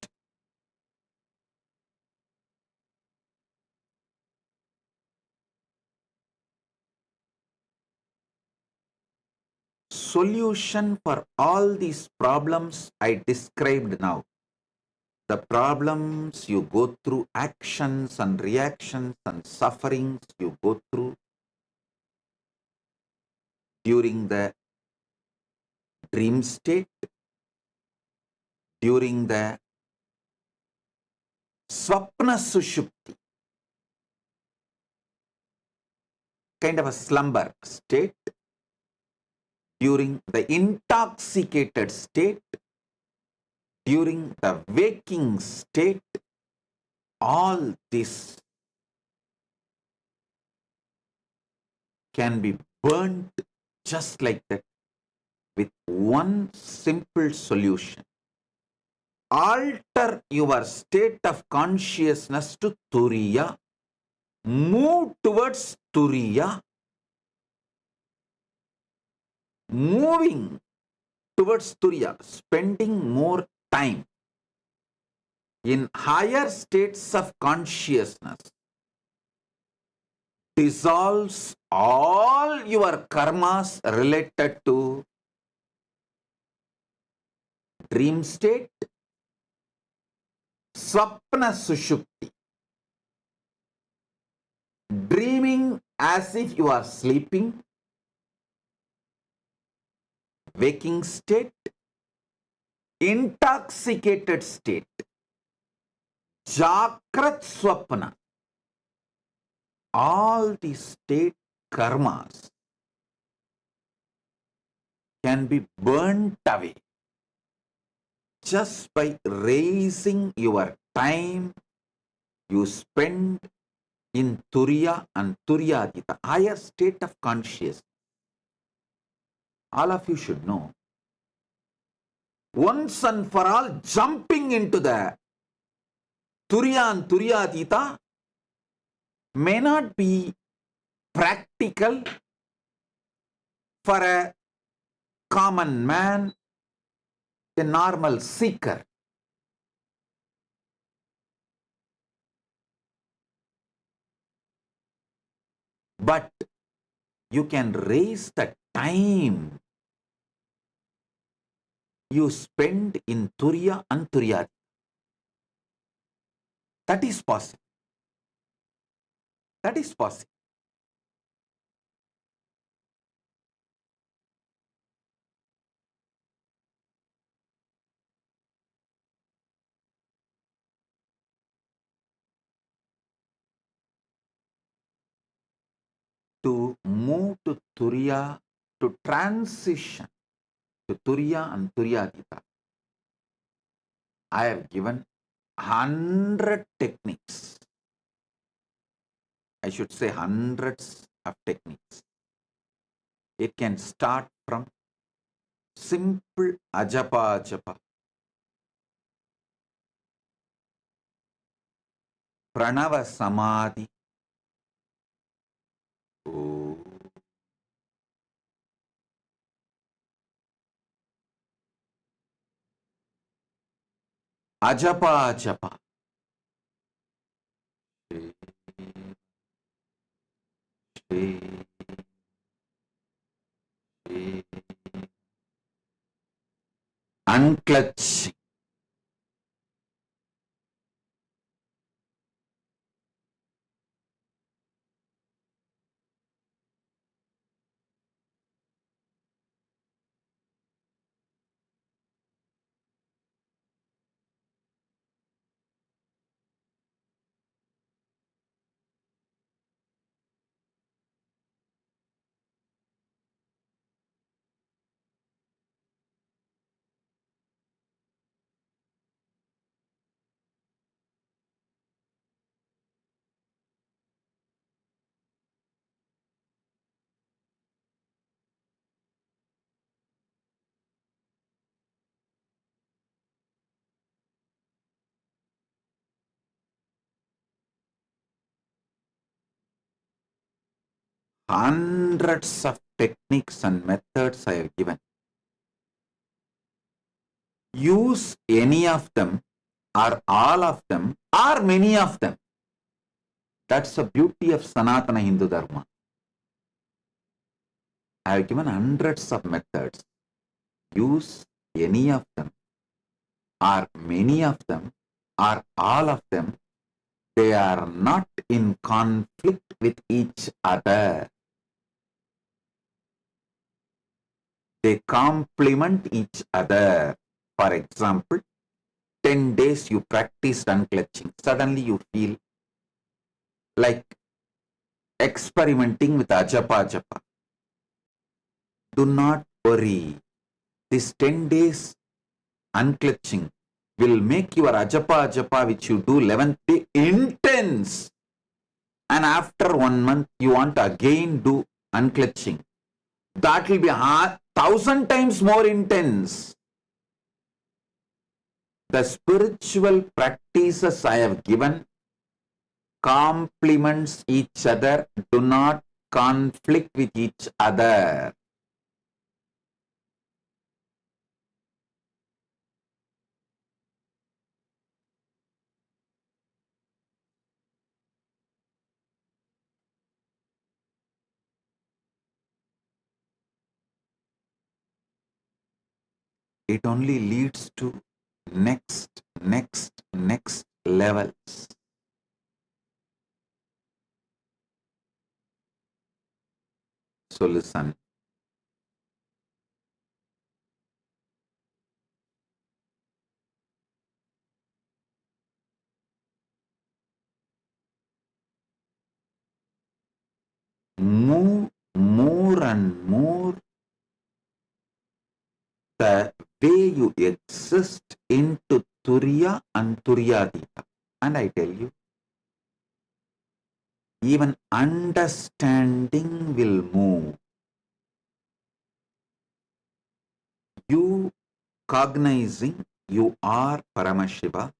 S8: Solution for all these problems I described now, the problems you go through, actions and reactions and sufferings you go through during the dream state, during the swapna sushupti, kind of a slumber state, during the intoxicated state, during the waking state, all this can be burnt just like that with one simple solution. Alter your state of consciousness to Turiya. Move towards Turiya. Moving towards Turiya, spending more time in higher states of consciousness dissolves all your karmas related to dream state, swapna sushupti, dreaming as if you are sleeping, waking state, intoxicated state, Jakrat Swapna, all these state karmas can be burnt away just by raising your time you spend in Turiya and Turyadita, higher state of consciousness. All of you should know, once and for all, jumping into the Turiya and Turyadita may not be practical for a common man, a normal seeker. But you can raise the time you spend in Turiya and Turyadita. That is possible. That is possible. To move to Turiya, to transition to Turiya and Turyadita, I have given 100 techniques. I should say hundreds of techniques. It can start from simple ajapa japa, pranava samadhi, ajapa japa, unclutching, hundreds of techniques and methods I have given. use any of them or all of them or many of them. That's the beauty of Sanatana Hindu Dharma. I have given hundreds of methods. Use any of them or many of them or all of them. They are not in conflict with each other. They complement each other. For example, 10 days you practiced unclenching. Suddenly you feel like experimenting with ajapa japa. Do not worry. This 10 days unclenching will make your ajapa japa which you do 11th day intense. And after 1 month you want to again do unclenching. That will be 1,000 times more intense. The spiritual practices I have given complements each other, do not conflict with each other. It only leads to next levels. So listen. Move more and more the way you exist into Turiya and Turiyadita. And I tell you, even understanding will move. You cognizing you are Paramashiva,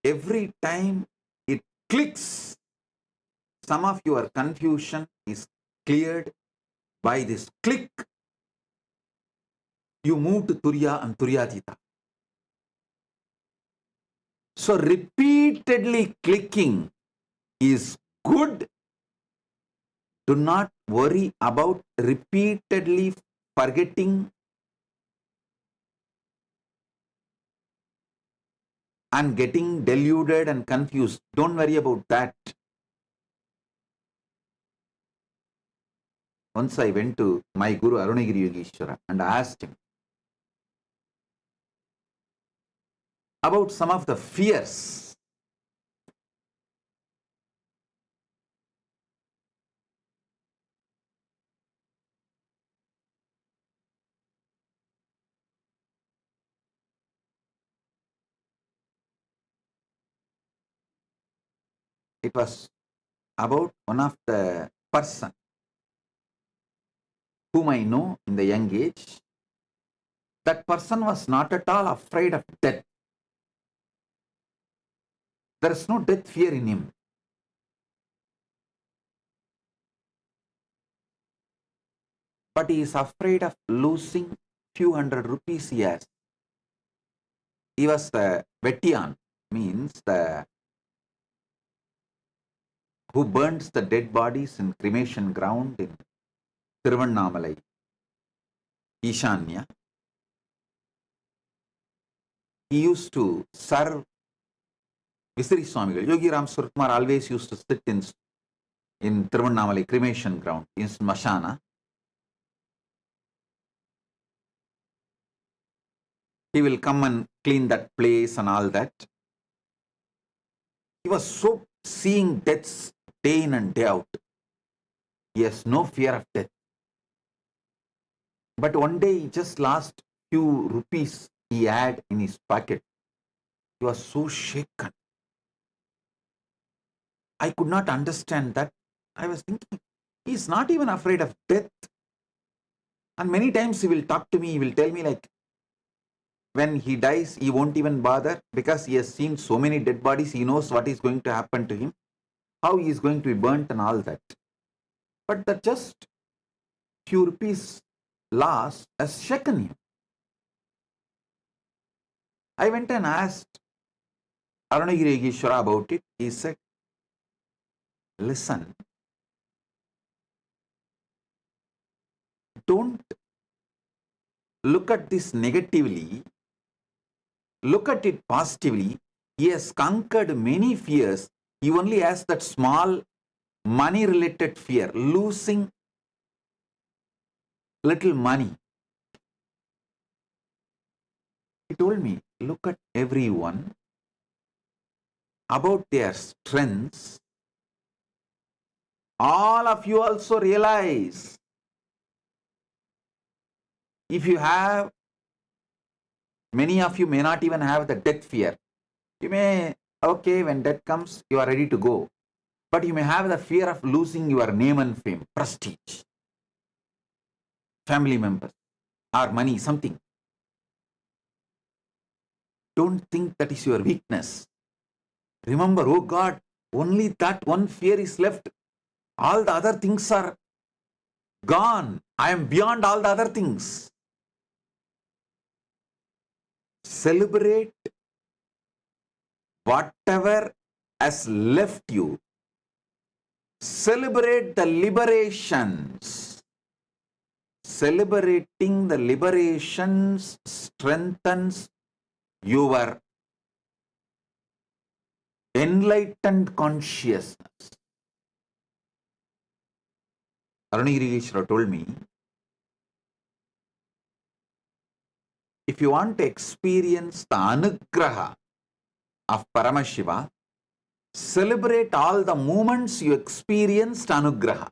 S8: every time it clicks, some of your confusion is cleared by this click. You move to Turiya and Turiyadita. So repeatedly clicking is good. Do not worry about repeatedly forgetting and getting deluded and confused. Don't worry about that. Once I went to my Guru Arunagiri Yogeshwara and asked him about some of the fears. It was about one of the person whom I know in the young age. That person was not at all afraid of death. There is no death fear in him. But he is afraid of losing few hundred rupees he has. He was the Vettiyan, means the who burns the dead bodies in cremation ground in Tiruvannamalai, Ishanya. He used to serve Visiri Swamigal. Yogi Ram Suratkumar always used to sit in Tiruvannamalai cremation ground, in Smashana. He will come and clean that place and all that. He was so seeing deaths day in and day out. He has no fear of death. But one day he just lost few rupees he had in his pocket. He was so shaken. I could not understand that. I was thinking, he is not even afraid of death. And many times he will talk to me, he will tell me like, when he dies, he won't even bother because he has seen so many dead bodies. He knows what is going to happen to him, how he is going to be burnt and all that. But that just few rupees loss has shaken him. I went and asked Arunagiri Yogeshwara about it. He said, listen, don't look at this negatively, look at it positively. He has conquered many fears. He only has that small money related fear, losing little money. He told me, look at everyone about their strengths. All of you also realize if you have, many of you may not even have the death fear. You may, okay, when death comes, you are ready to go. But you may have the fear of losing your name and fame, prestige, family members, or money, something. Don't think that is your weakness. Remember, oh God, only that one fear is left. All the other things are gone. I am beyond all the other things. Celebrate whatever has left you. Celebrate the liberations. Celebrating the liberations strengthens your enlightened consciousness. Arunagiri Yogeshwara told me, if you want to experience the anugraha of Paramashiva, celebrate all the moments you experienced anugraha.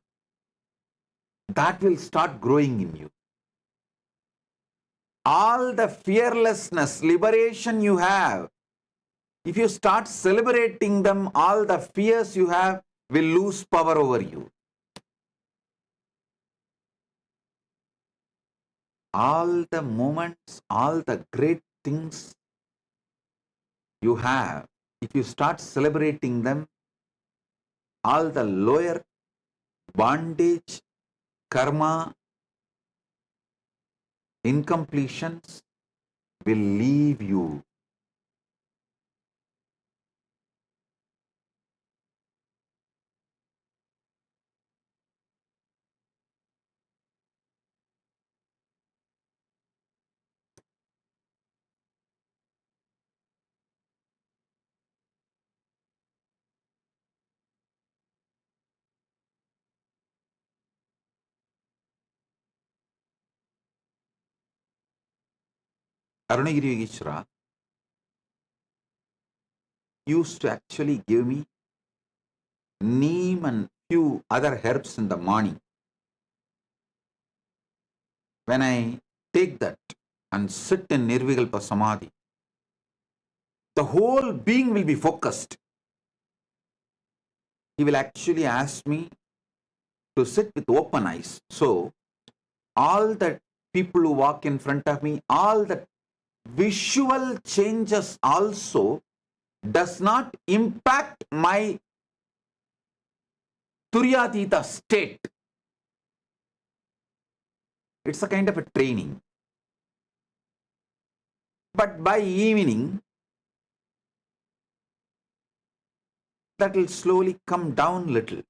S8: That will start growing in you. All the fearlessness, liberation you have, if you start celebrating them, all the fears you have will lose power over you. All the moments, all the great things you have, if you start celebrating them, all the lower bondage, karma, incompletions will leave you. Arunagiri Yogeshwara used to actually give me neem and few other herbs in the morning. When I take that and sit in Nirvikalpa Samadhi, the whole being will be focused. He will actually ask me to sit with open eyes. So, all the people who walk in front of me, all the visual changes also does not impact my Turyatita state. It's a kind of a training. But by evening, that will slowly come down little.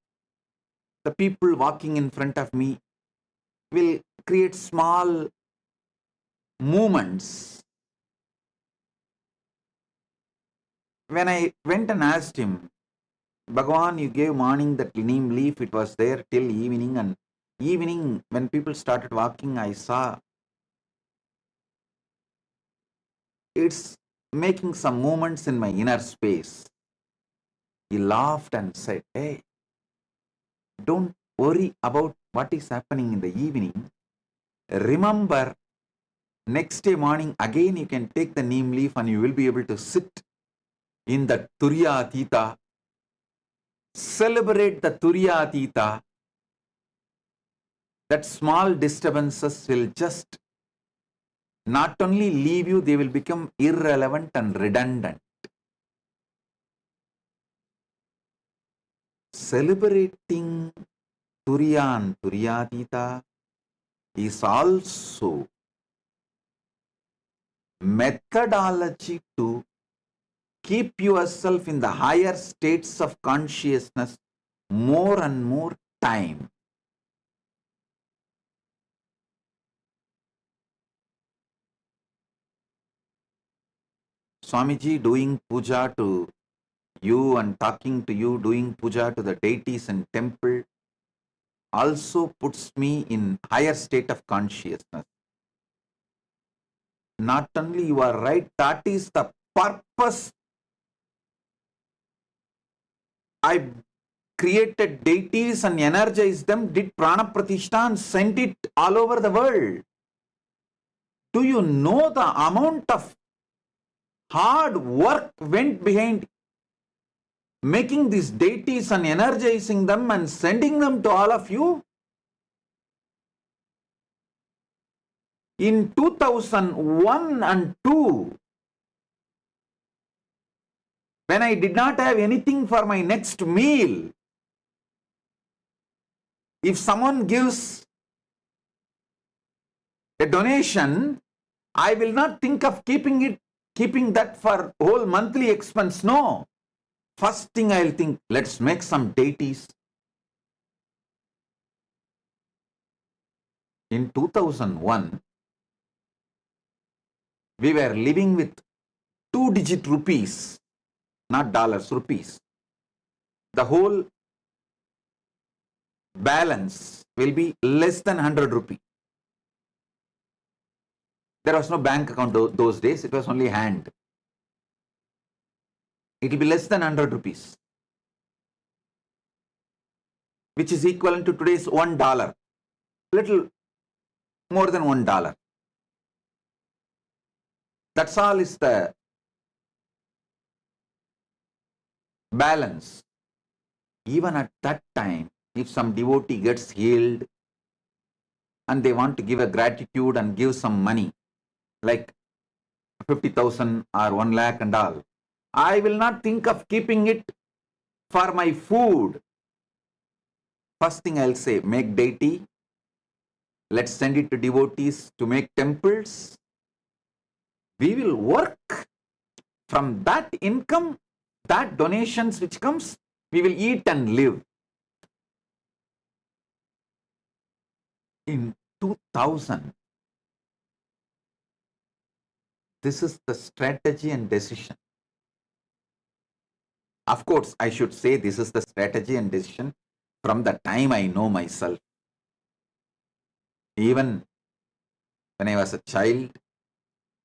S8: The people walking in front of me will create small movements. When I went and asked him, Bhagavan, you gave morning that neem leaf, it was there till evening, and evening when people started walking, I saw it's making some movements in my inner space. He laughed and said, hey, don't worry about what is happening in the evening. Remember, next day morning again you can take the neem leaf and you will be able to sit in the Turyatita. Celebrate the Turyatita. That small disturbances will just not only leave you, they will become irrelevant and redundant. Celebrating Turya and Turyatita is also methodology to keep yourself in the higher states of consciousness more and more time. Swamiji doing puja to you and talking to you, doing puja to the deities in temple also puts me in higher state of consciousness. Not only you are right, that is the purpose I created deities and energized them, did prana pratishtha and sent it all over the world. Do you know the amount of hard work went behind making these deities and energizing them and sending them to all of you? In 2001 and 2, when I did not have anything for my next meal, if someone gives a donation, I will not think of keeping that for whole monthly expense. No. First thing I'll think, let's make some deities. In 2001, we were living with 2-digit rupees, not dollars, rupees. The whole balance will be less than 100 rupees. There was no bank account those days, it was only hand. It will be less than 100 rupees, which is equivalent to today's $1, little more than $1. That's all is the balance. Even at that time, if some devotee gets healed and they want to give a gratitude and give some money, like 50,000 or 1 lakh and all, I will not think of keeping it for my food. First thing I'll say, make deity, let's send it to devotees to make temples. We will work from that income, that donations which comes, we will eat and live. In 2000, this is the strategy and decision. Of course, I should say this is the strategy and decision from the time I know myself. Even when I was a child,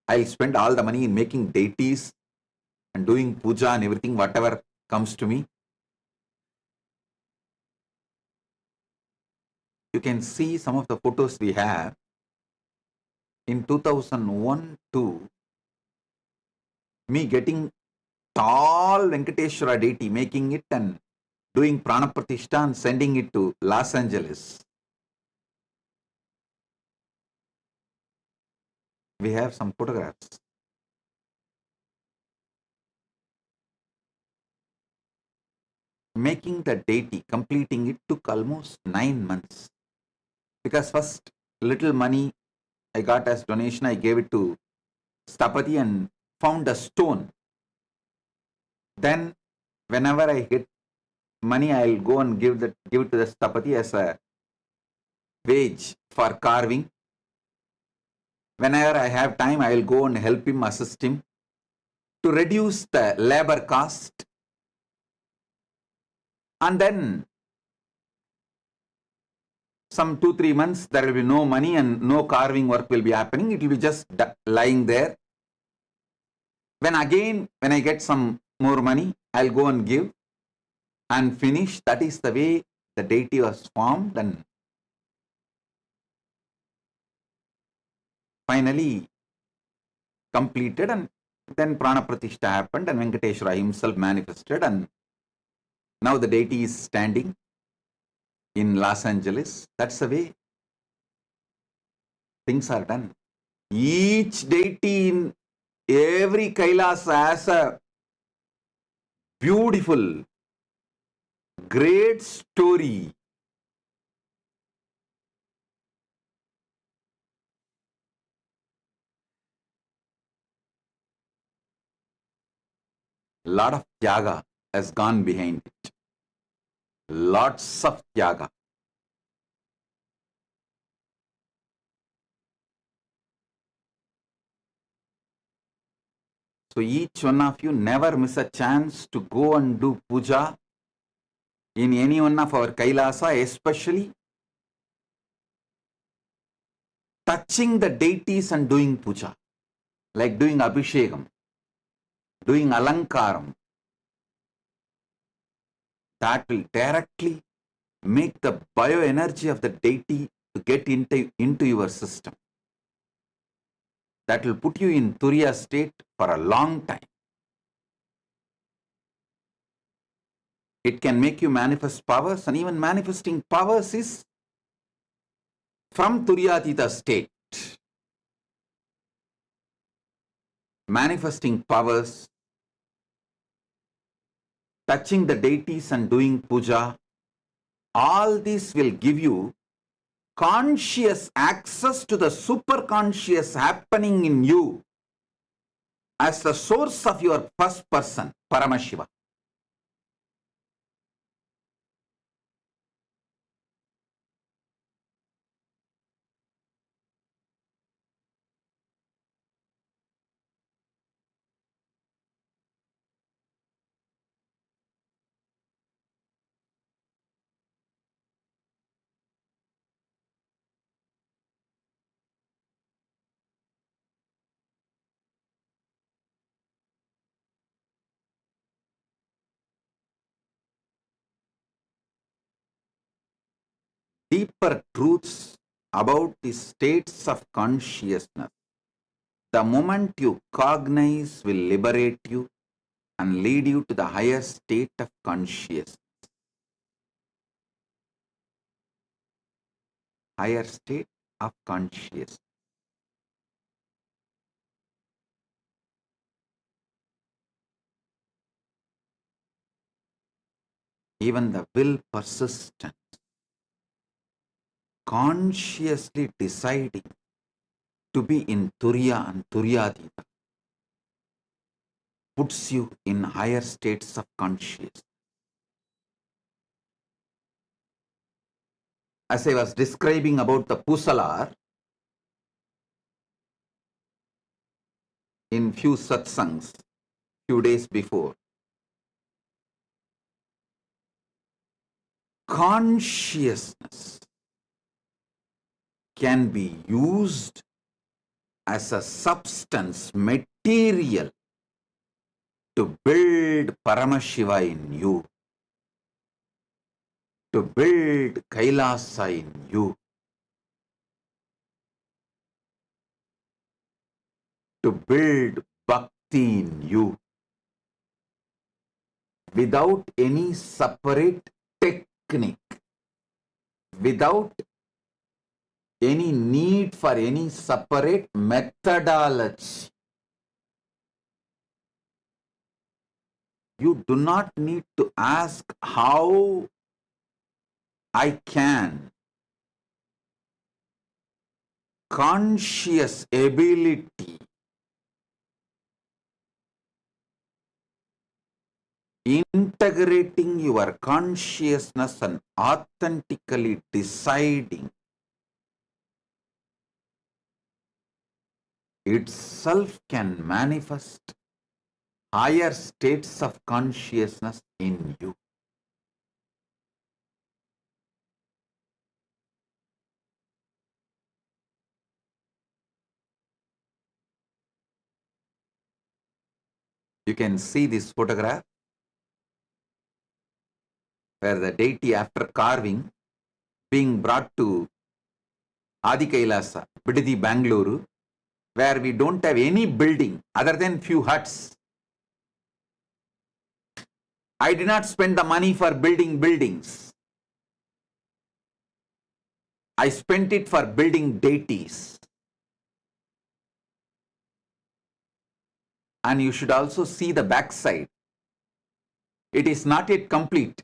S8: I'll spend all the money in making deities and doing puja and everything, whatever comes to me. You can see some of the photos we have. In 2001-2, me getting tall Venkateshwara deity, making it and doing prana pratishtha and sending it to Los Angeles. We have some photographs. Making the deity, completing it took almost 9 months. Because first little money I got as donation, I gave it to Stapati and found a stone. Then whenever I get money, I'll go and give it to the Stapati as a wage for carving. Whenever I have time, I will go and help him, assist him to reduce the labor cost. And then some 2-3 months, there will be no money and no carving work will be happening. It will be just lying there. When I get some more money, I'll go and give and finish. That is the way the deity was formed, and finally completed, and then prana pratishtha happened and Venkateshwara himself manifested, and now the deity is standing in Los Angeles. That's the way things are done. Each deity in every Kailasa has a beautiful, great story. Lot of tyaga has gone behind it. Lots of tyaga. So each one of you never miss a chance to go and do puja in any one of our Kailasa, especially touching the deities and doing puja, like doing abhishekam, doing alankaram. That will directly make the bioenergy of the deity to get into your system. That will put you in Turiya state for a long time. It can make you manifest powers, and even manifesting powers is from Turyatita state. Manifesting powers, touching the deities and doing puja, all this will give you conscious access to the superconscious happening in you as the source of your first person, Paramashiva. Deeper truths about the states of consciousness, the moment you cognize, will liberate you and lead you to the higher state of consciousness. Higher state of consciousness. Even the will persistent, consciously deciding to be in Turiya and Turyadita, puts you in higher states of consciousness. As I was describing about the Pusalar in few satsangs, few days before, consciousness can be used as a substance, material, to build Paramashiva in you, to build Kailasa in you, to build Bhakti in you, without any separate technique, without any need for any separate methodology. You do not need to ask how I can. Conscious ability, integrating your consciousness and authentically deciding itself can manifest higher states of consciousness in you. You can see this photograph where the deity, after carving, being brought to Adi Kailasa, Bididi, Bangalore, where we don't have any building other than few huts. I did not spend the money for building buildings. I spent it for building deities. And you should also see the backside. It is not yet complete.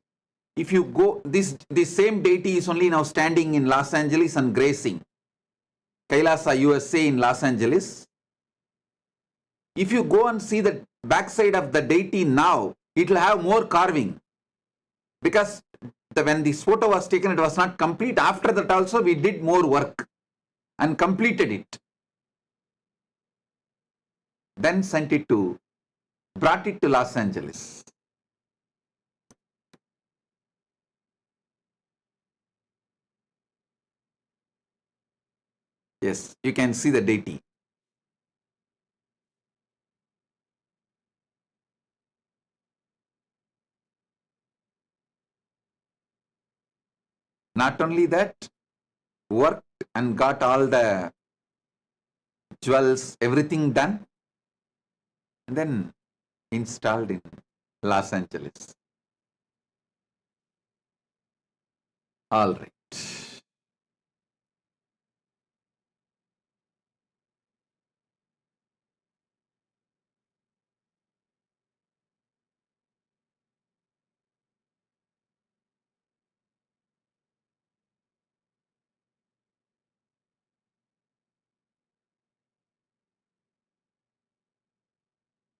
S8: If you go, this same deity is only now standing in Los Angeles and gracing Kailasa USA in Los Angeles. If you go and see the backside of the deity now, it will have more carving. Because when this photo was taken, it was not complete. After that also, we did more work and completed it. Then brought it to Los Angeles. Yes, you can see the deity. Not only that, worked and got all the jewels, everything done, and then installed in Los Angeles. All right.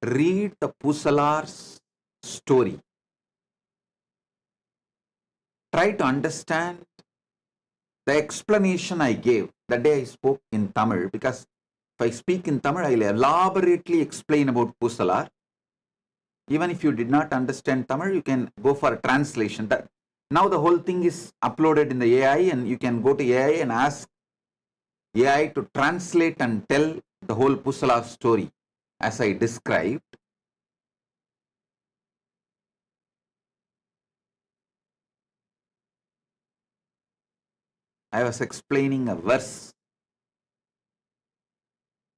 S8: Read the Pusalar's story. Try to understand the explanation I gave the day I spoke in Tamil, because if I speak in Tamil, I will elaborately explain about Pusalar. Even if you did not understand Tamil, you can go for a translation. Now the whole thing is uploaded in the AI, and you can go to AI and ask AI to translate and tell the whole Pusalar story as I described. I was explaining a verse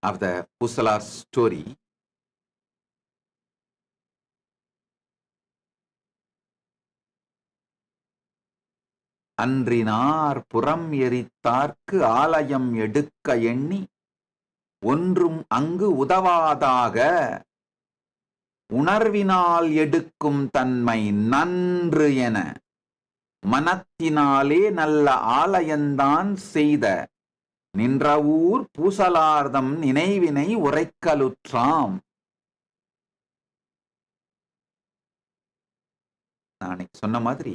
S8: of the Pusalar story. அன்றினார் புறம் எரித்தார்க்கு ஆலயம் எடுக்க எண்ணி ஒன்றும் அங்கு உதவாதாக உணர்வினால் எடுக்கும் தன்மை நன்று என மனத்தினாலே நல்ல ஆலயந்தான் செய்த நின்ற ஊர் பூசலார்தம் நினைவினை உரைக்கலுற்றாம். நான் சொன்ன மாதிரி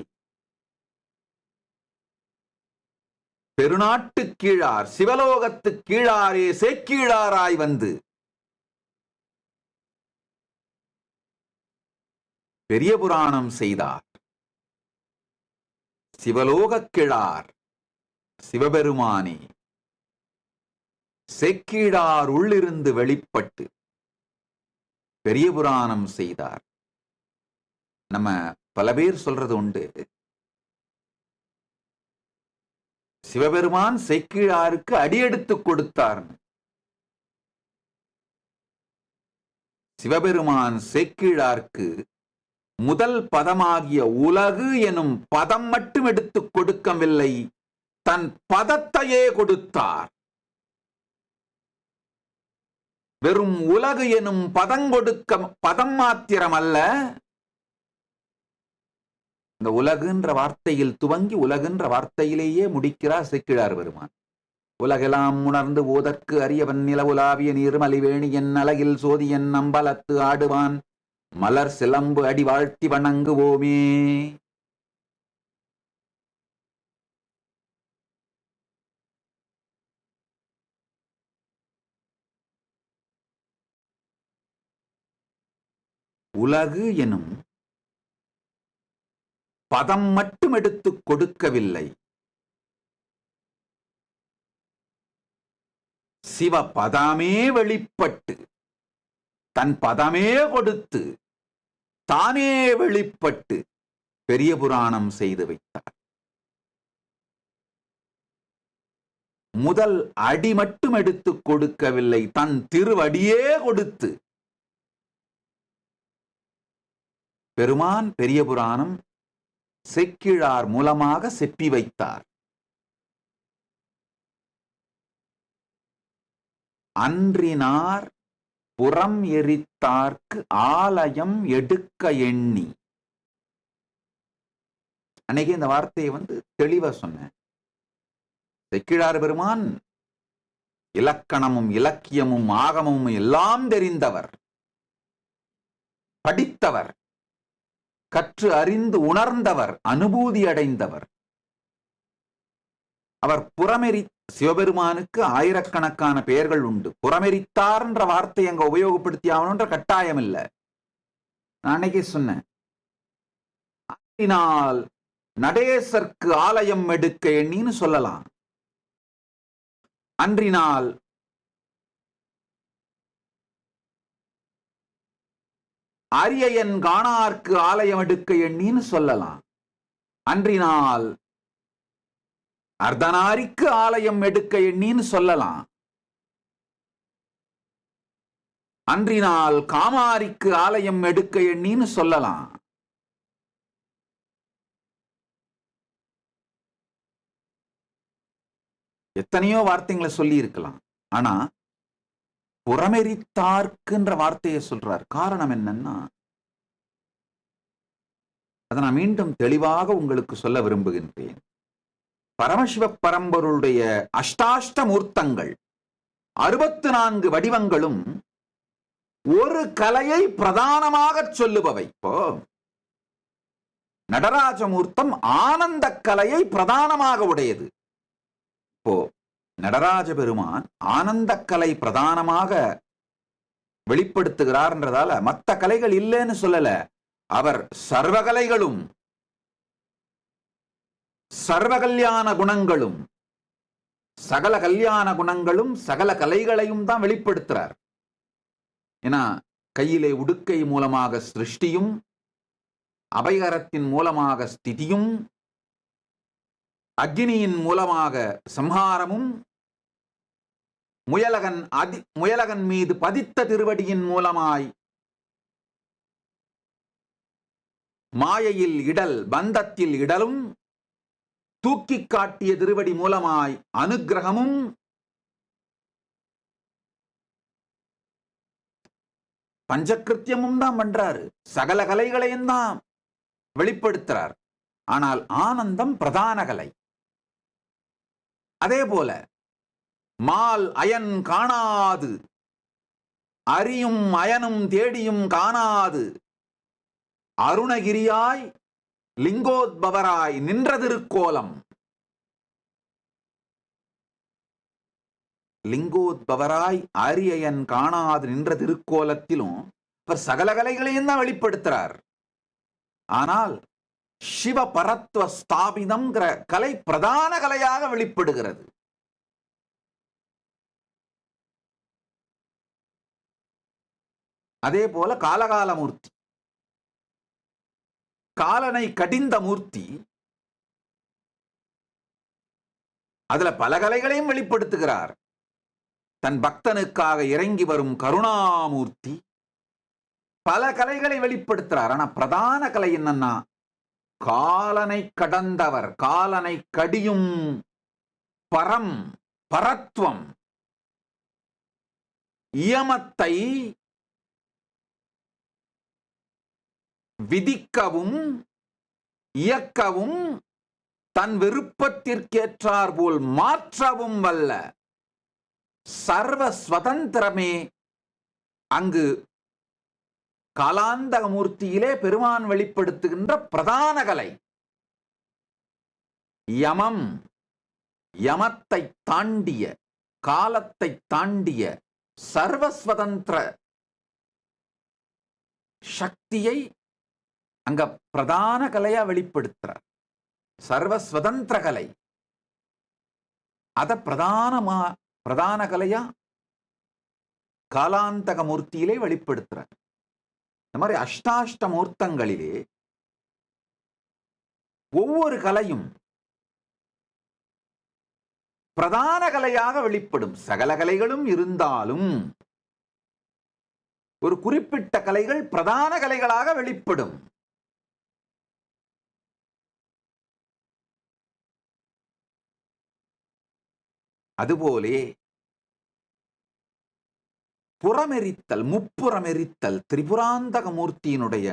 S8: பெருநாட்டு கீழார் சிவலோகத்து கீழாரே சேக்கீழாராய் வந்து பெரிய புராணம் செய்தார். சிவலோகக் கிழார் சிவபெருமானே சேக்கீழார் உள்ளிருந்து வெளிப்பட்டு பெரிய புராணம் செய்தார். நம்ம பல பேர் சொல்றது உண்டு, சிவபெருமான் சேக்கீழாருக்கு அடியெடுத்து கொடுத்தார். சிவபெருமான் சேக்கீழாருக்கு முதல் பதமாகிய உலகு எனும் பதம் மட்டும் எடுத்து கொடுக்கவில்லை, தன் பதத்தையே கொடுத்தார். வெறும் உலகு எனும் பதம் மாத்திரம் அல்ல, இந்த உலகுன்ற வார்த்தையில் துவங்கி உலகுன்ற வார்த்தையிலேயே முடிக்கிறார் சேக்கிழார் பெருமான். உலகெல்லாம் உணர்ந்து ஓதற்கு அரியவன் நிலவுலாவிய நீர்மலிவேணி என் அலகில் சோதியன் அம்பலத்து ஆடுவான் மலர் சிலம்பு அடி வாழ்த்தி வணங்குவோமே. உலகு எனும் பதம் மட்டும் எடுத்து கொடுக்கவில்லை, சிவ பதமே வெளிப்பட்டு தன் பதமே கொடுத்து தானே வெளிப்பட்டு பெரிய புராணம் செய்து வைத்தார். முதல் அடி மட்டும் எடுத்து கொடுக்கவில்லை, தன் திருவடியே கொடுத்து பெருமான் பெரிய புராணம் சேக்கிழார் மூலமாக செப்பி வைத்தார். அன்றினார் புறம் எரித்தார்க்கு ஆலயம் எடுக்க எண்ணி. அன்னைக்கு இந்த வார்த்தையை தெளிவா சொன்னேன். சேக்கிழார் பெருமான் இலக்கணமும் இலக்கியமும் ஆகமும் எல்லாம் தெரிந்தவர். படித்தவர், கற்று அறிந்து உணர்ந்தவர், அனுபூதி அடைந்தவர். அவர் புறமெரி சிவபெருமானுக்கு ஆயிரக்கணக்கான பெயர்கள் உண்டு. புறமெரித்தார்ன்ற வார்த்தை அங்க உபயோகப்படுத்தி ஆகணுன்ற கட்டாயம் இல்லை. நான் அன்னைக்கே சொன்னேன், நடேசர்க்கு ஆலயம் எடுக்க எண்ணின்னு சொல்லலாம். அன்றினால் அரியன் காணார்க்கு ஆலயம் எடுக்க எண்ணின்னு சொல்லலாம். அன்றினால் அர்த்தநாரிக்கு ஆலயம் எடுக்க எண்ணின்னு சொல்லலாம். அன்றினால் காமாரிக்கு ஆலயம் எடுக்க எண்ணின்னு சொல்லலாம். எத்தனையோ வார்த்தைகளை சொல்லி இருக்கலாம். ஆனா புறமெரித்தார்க்குன்ற வார்த்தையை சொல்றார். காரணம் என்னன்னா, அதை நான் மீண்டும் தெளிவாக உங்களுக்கு சொல்ல விரும்புகின்றேன். பரமசிவ பரம்பொருளுடைய அஷ்டாஷ்ட மூர்த்தங்கள் 64 வடிவங்களும் ஒரு கலையை பிரதானமாக சொல்லுபவை. இப்போ நடராஜமூர்த்தம் ஆனந்த கலையை பிரதானமாக உடையது. இப்போ நடராஜ பெருமான் ஆனந்த கலை பிரதானமாக வெளிப்படுத்துகிறார்ன்றதால மற்ற கலைகள் இல்லைன்னு சொல்லல. அவர் சர்வகலைகளும் சர்வ கல்யாண குணங்களும் சகல கல்யாண குணங்களும் சகல கலைகளையும் தான் வெளிப்படுத்துறார். ஏன்னா கையிலே உடுக்கை மூலமாக சிருஷ்டியும், அபயகரத்தின் மூலமாக ஸ்திதியும், அக்னியின் மூலமாக சம்ஹாரமும், முயலகன் மீது பதித்த திருவடியின் மூலமாய் மாயையில் இடல், பந்தத்தில் இடலும், தூக்கி காட்டிய திருவடி மூலமாய் அனுக்கிரகமும், பஞ்சகிருத்தியமும் தான் பண்றாரு. சகல கலைகளையும் தான் வெளிப்படுத்துறார். ஆனால் ஆனந்தம் பிரதான கலை. அதே போல மால் அயன் காணாது, அரியும் அயனும் தேடியும் காணாது, அருணகிரியாய் லிங்கோத்பவராய் நின்ற திருக்கோலம். லிங்கோத்பவராய் அரியன் காணாது நின்ற திருக்கோலத்திலும் அவர் சகல கலைகளையும் தான் வெளிப்படுத்துறார். ஆனால் சிவ பரத்வ ஸ்தாபிதம் கலை பிரதான கலையாக வெளிப்படுகிறது. அதே போல காலகாலமூர்த்தி, காலனை கடிந்த மூர்த்தி, அதுல பல கலைகளையும் வெளிப்படுத்துகிறார். தன் பக்தனுக்காக இறங்கி வரும் கருணாமூர்த்தி, பல கலைகளை வெளிப்படுத்துறார். ஆனா பிரதான கலை என்னன்னா, காலனை கடந்தவர், காலனை கடியும் பரம் பரத்வம், இயமத்தை விதிக்கவும் இயக்கவும் தன் விருப்பத்திற்கேற்றார் போல் மாற்றவும் வல்ல சர்வ சுதந்திரமே அங்கு காலாந்தக மூர்த்தியிலே பெருமான் வெளிப்படுத்துகின்ற பிரதான கலை. யமம், யமத்தை தாண்டிய, காலத்தை தாண்டிய சர்வஸ்வதந்திர சக்தியை அங்க பிரதான கலையா வெளிப்படுத்துறார். சர்வஸ்வதந்திர கலை, அத பிரதான கலையா காலாந்தக மூர்த்தியிலே வெளிப்படுத்துறார். இந்த மாதிரி அஷ்டாஷ்ட மூர்த்தங்களிலே ஒவ்வொரு கலையும் பிரதான கலையாக வெளிப்படும். சகல கலைகளும் இருந்தாலும் ஒரு குறிப்பிட்ட கலைகள் பிரதான கலைகளாக வெளிப்படும். அதுபோலே புறமெரித்தல், முப்புறமெரித்தல் திரிபுராந்தக மூர்த்தியினுடைய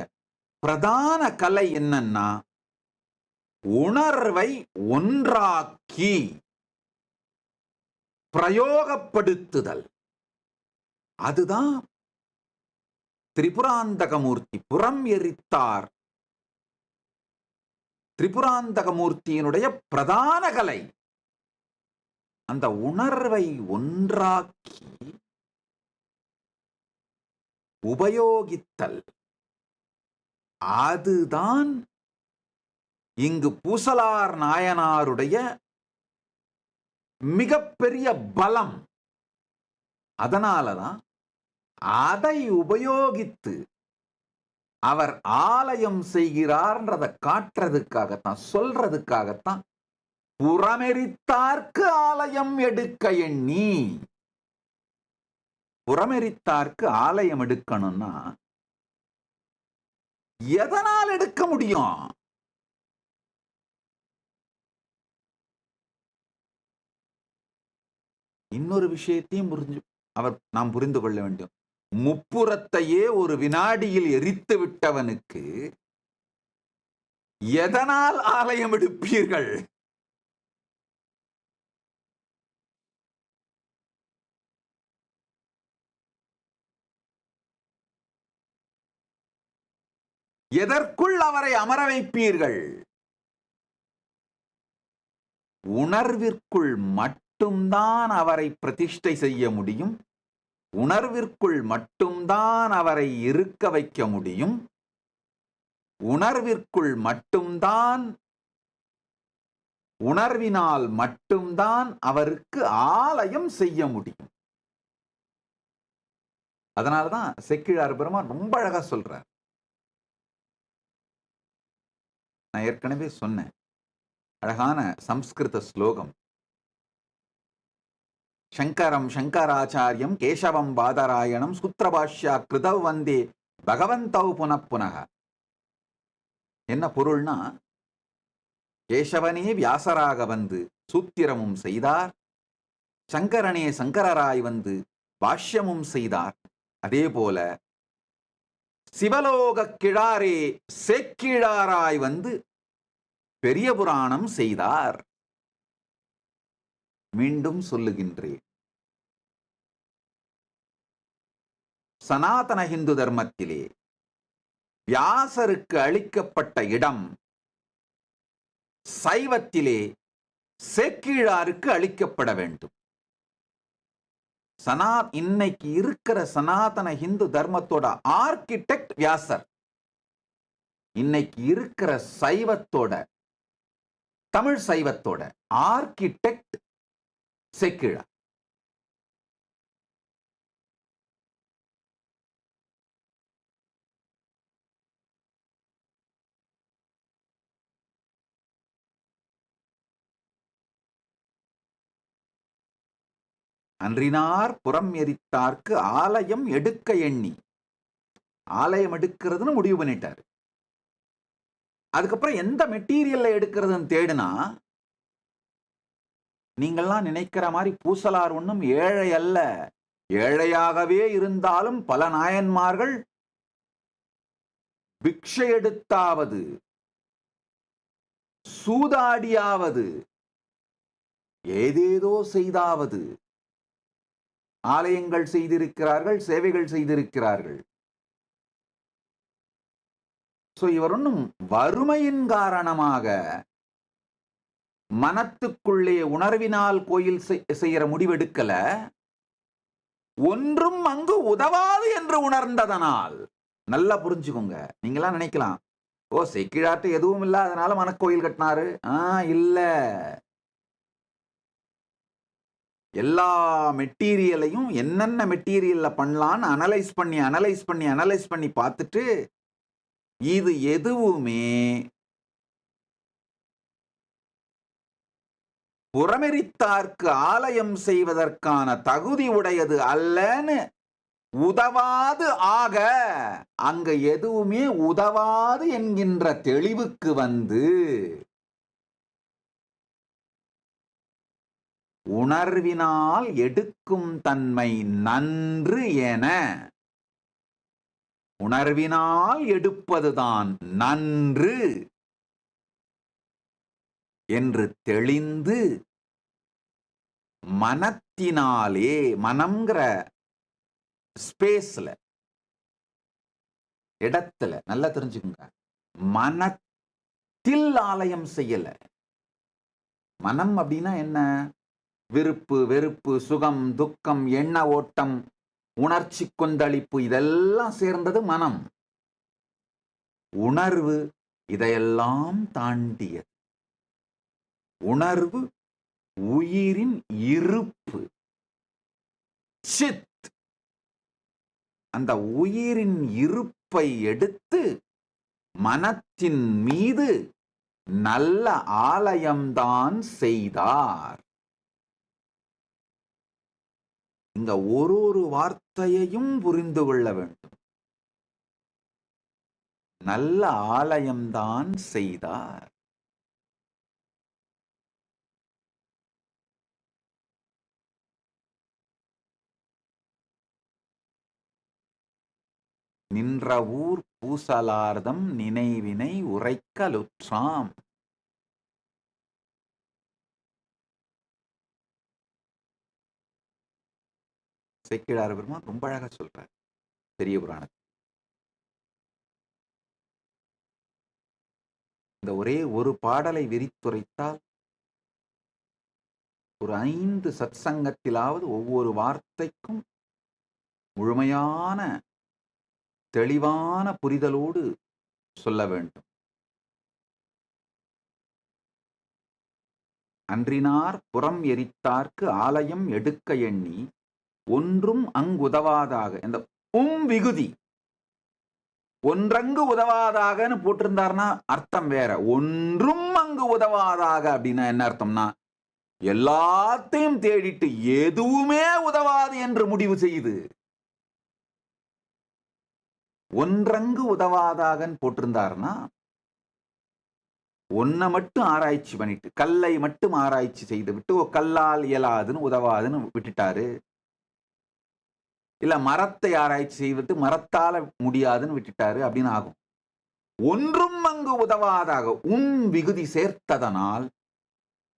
S8: பிரதான கலை என்னன்னா, உணர்வை ஒன்றாக்கி பிரயோகப்படுத்துதல். அதுதான் திரிபுராந்தகமூர்த்தி புறம் எரித்தார். திரிபுராந்தகமூர்த்தியினுடைய பிரதான கலை அந்த உணர்வை ஒன்றாக்கி உபயோகித்தல். அதுதான் இங்கு பூசலார் நாயனாருடைய மிகப்பெரிய பலம். அதனாலதான் அதை உபயோகித்து அவர் ஆலயம் செய்கிறார்ன்றதை காட்டுறதுக்காகத்தான், சொல்றதுக்காகத்தான் புறமெரித்தார்க்கு ஆலயம் எடுக்க எண்ணி. புறமெரித்தார்க்கு ஆலயம் எடுக்கணும்னா எதனால் எடுக்க முடியும்? இன்னொரு விஷயத்தையும் நாம் புரிந்து கொள்ள வேண்டும். முப்புறத்தையே ஒரு வினாடியில் எரித்து விட்டவனுக்கு எதனால் ஆலயம் எடுப்பீர்கள்? எதற்குள் அவரை அமர வைப்பீர்கள்? உணர்விற்குள் மட்டும்தான் அவரை பிரதிஷ்டை செய்ய முடியும். உணர்விற்குள் மட்டும்தான் அவரை இருக்க வைக்க முடியும். உணர்விற்குள் மட்டும்தான், உணர்வினால் மட்டும்தான் அவருக்கு ஆலயம் செய்ய முடியும். அதனாலதான் செக்கிழார் பெருமான் ரொம்ப அழகா சொல்றார். நான் ஏற்கனவே சொன்னேன், அழகான சம்ஸ்கிருத ஸ்லோகம். சங்கரம் சங்கராச்சாரியம் கேசவம் பாதராயணம் சூத்திரபாஷ்யா கிருதவ் வந்தே பகவந்தௌ புனப்புனக. என்ன பொருள்னா, கேசவனே வியாசராக வந்து சூத்திரமும் செய்தார், சங்கரனே சங்கரராய் வந்து பாஷ்யமும் செய்தார். அதே போல சிவலோக கிழாரே சேக்கிழாராய் வந்து பெரிய புராணம் செய்தார். மீண்டும் சொல்லுகின்றேன், சனாதன இந்து தர்மத்திலே வியாசருக்கு அளிக்கப்பட்ட இடம் சைவத்திலே சேக்கிழாருக்கு அளிக்கப்பட வேண்டும். இன்னைக்கு இருக்கிற சனாதன இந்து தர்மத்தோட ஆர்கிடெக்ட் வியாசர். இன்னைக்கு இருக்கிற சைவத்தோட, தமிழ் சைவத்தோட ஆர்கிடெக்ட் சேக்கிழார். அன்றினார் புறம் எரித்தார்க்கு ஆலயம் எடுக்க எண்ணி. ஆலயம் எடுக்கிறதுன்னு முடிவு பண்ணிட்டாரு. அதுக்கப்புறம் எந்த மெட்டீரியல்ல எடுக்கிறதுன்னு தேடுனா, நீங்கள்லாம் நினைக்கிற மாதிரி பூசலார் ஒன்றும் ஏழை அல்ல. ஏழையாகவே இருந்தாலும் பல நாயன்மார்கள் பிக்ஷை எடுத்தாவது, சூதாடியாவது, ஏதேதோ செய்தாவது ஆலயங்கள் செய்திருக்கிறார்கள், சேவைகள் செய்திருக்கிறார்கள். இவர் ஒன்றும் வறுமையின் காரணமாக மனத்துக்குள்ளே உணர்வினால் கோயில் செய்யற முடிவெடுக்கல. ஒன்றும் அங்கு உதவாது என்று உணர்ந்ததனால். நல்லா புரிஞ்சுக்கோங்க. நீங்களாம் நினைக்கலாம், ஓ செக்கிழார்ட்ட எதுவும் இல்ல அதனால மனக்கோயில் கட்டினாரு. இல்ல, எல்லா மெட்டீரியலையும் என்னென்ன மெட்டீரியல்ல பண்ணலான்னு அனலைஸ் பண்ணி பார்த்துட்டு, இது எதுவுமே புறமெரித்தார்க்கு ஆலயம் செய்வதற்கான தகுதி உடையது அல்லன்னு உதவாது ஆக, அங்க எதுவுமே உதவாது என்கின்ற தெளிவுக்கு வந்து உணர்வினால் எடுக்கும் தன்மை நன்று என, உணர்வினால் எடுப்பதுதான் நன்று என்று தெளிந்து, மனத்தினாலே, மனம்ங்கிற ஸ்பேஸ்ல இடத்துல நல்லா தெரிஞ்சுக்குங்க, மனத்தில் ஆலயம் செய்யல. மனம் அப்படின்னா என்ன? விருப்பு, வெறுப்பு, சுகம், துக்கம், எண்ண ஓட்டம், உணர்ச்சி கொந்தளிப்பு, இதெல்லாம் சேர்ந்தது மனம். உணர்வு இதையெல்லாம் தாண்டியது. உணர்வு உயிரின் இருப்பு. சித் அந்த உயிரின் இருப்பை எடுத்து மனத்தின் மீது நல்ல ஆலயம்தான் செய்தார். இங்க ஒரு வார்த்தையையும் புரிந்து கொள்ள வேண்டும். நல்ல ஆலயம்தான் செய்தார். நின்ற ஊர் பூசலார்தம் நினைவினை உரைக்கலுற்றாம். சேக்கிழார் பெருமான் ரொம்ப அழகா சொல்றார் பெரிய புராணத்தில். இந்த ஒரே ஒரு பாடலை விரித்துரைத்தால் ஒரு 5 சத்சங்கத்திலாவது ஒவ்வொரு வார்த்தைக்கும் முழுமையான தெளிவான புரிதலோடு சொல்ல வேண்டும். அன்றினார் புறம் எரித்தார்க்கு ஆலயம் எடுக்க எண்ணி ஒன்றும் அங்குதவாதாக. இந்த விகுதி ஒன்றங்கு உதவாதாகன்னு போட்டிருந்தார்னா அர்த்தம் வேற. ஒன்றும் அங்கு உதவாதாக அப்படின்னா என்ன அர்த்தம்னா, எல்லாத்தையும் தேடிட்டு எதுவுமே உதவாது என்று முடிவு செய்து. ஒன்றங்கு உதவாதாகன்னு போட்டிருந்தார்னா ஒன்ன மட்டும் ஆராய்ச்சி பண்ணிட்டு, கல்லை மட்டும் ஆராய்ச்சி செய்து விட்டு கல்லால் இயலாதுன்னு உதவாதுன்னு விட்டுட்டாரு. இல்ல மரத்தை ஆராய்ச்சி செய்துட்டு மரத்தால முடியாதுன்னு விட்டுட்டாரு அப்படின்னு ஆகும். ஒன்றும் அங்கு உதவாதாக விகுதி சேர்த்ததனால்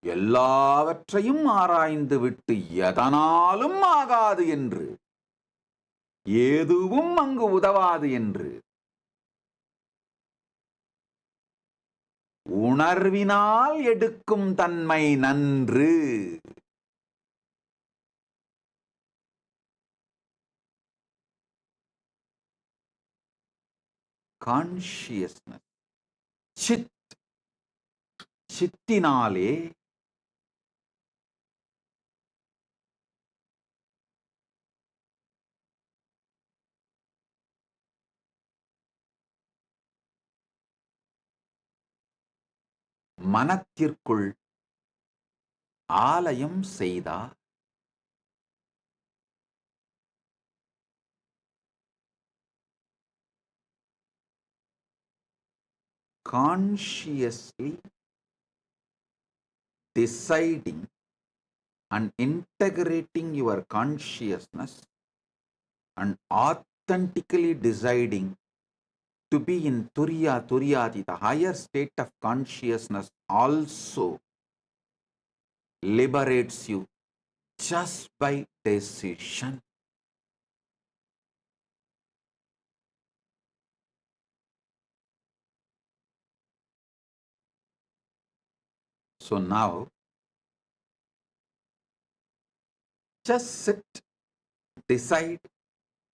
S8: எல்லாவற்றையும் ஆராய்ந்து விட்டு எதனாலும் ஆகாது என்று, எதுவும் அங்கு உதவாது என்று உணர்வினால் எடுக்கும் தன்மை நன்று. கான்ஷியஸ்னஸ், சித், சித்தினாலே மனத்திற்குள் ஆலயம் செய்தார். Consciously deciding and integrating your consciousness and authentically deciding to be in Turiyati, the higher state of consciousness, also liberates you just by decision. So now, just sit, decide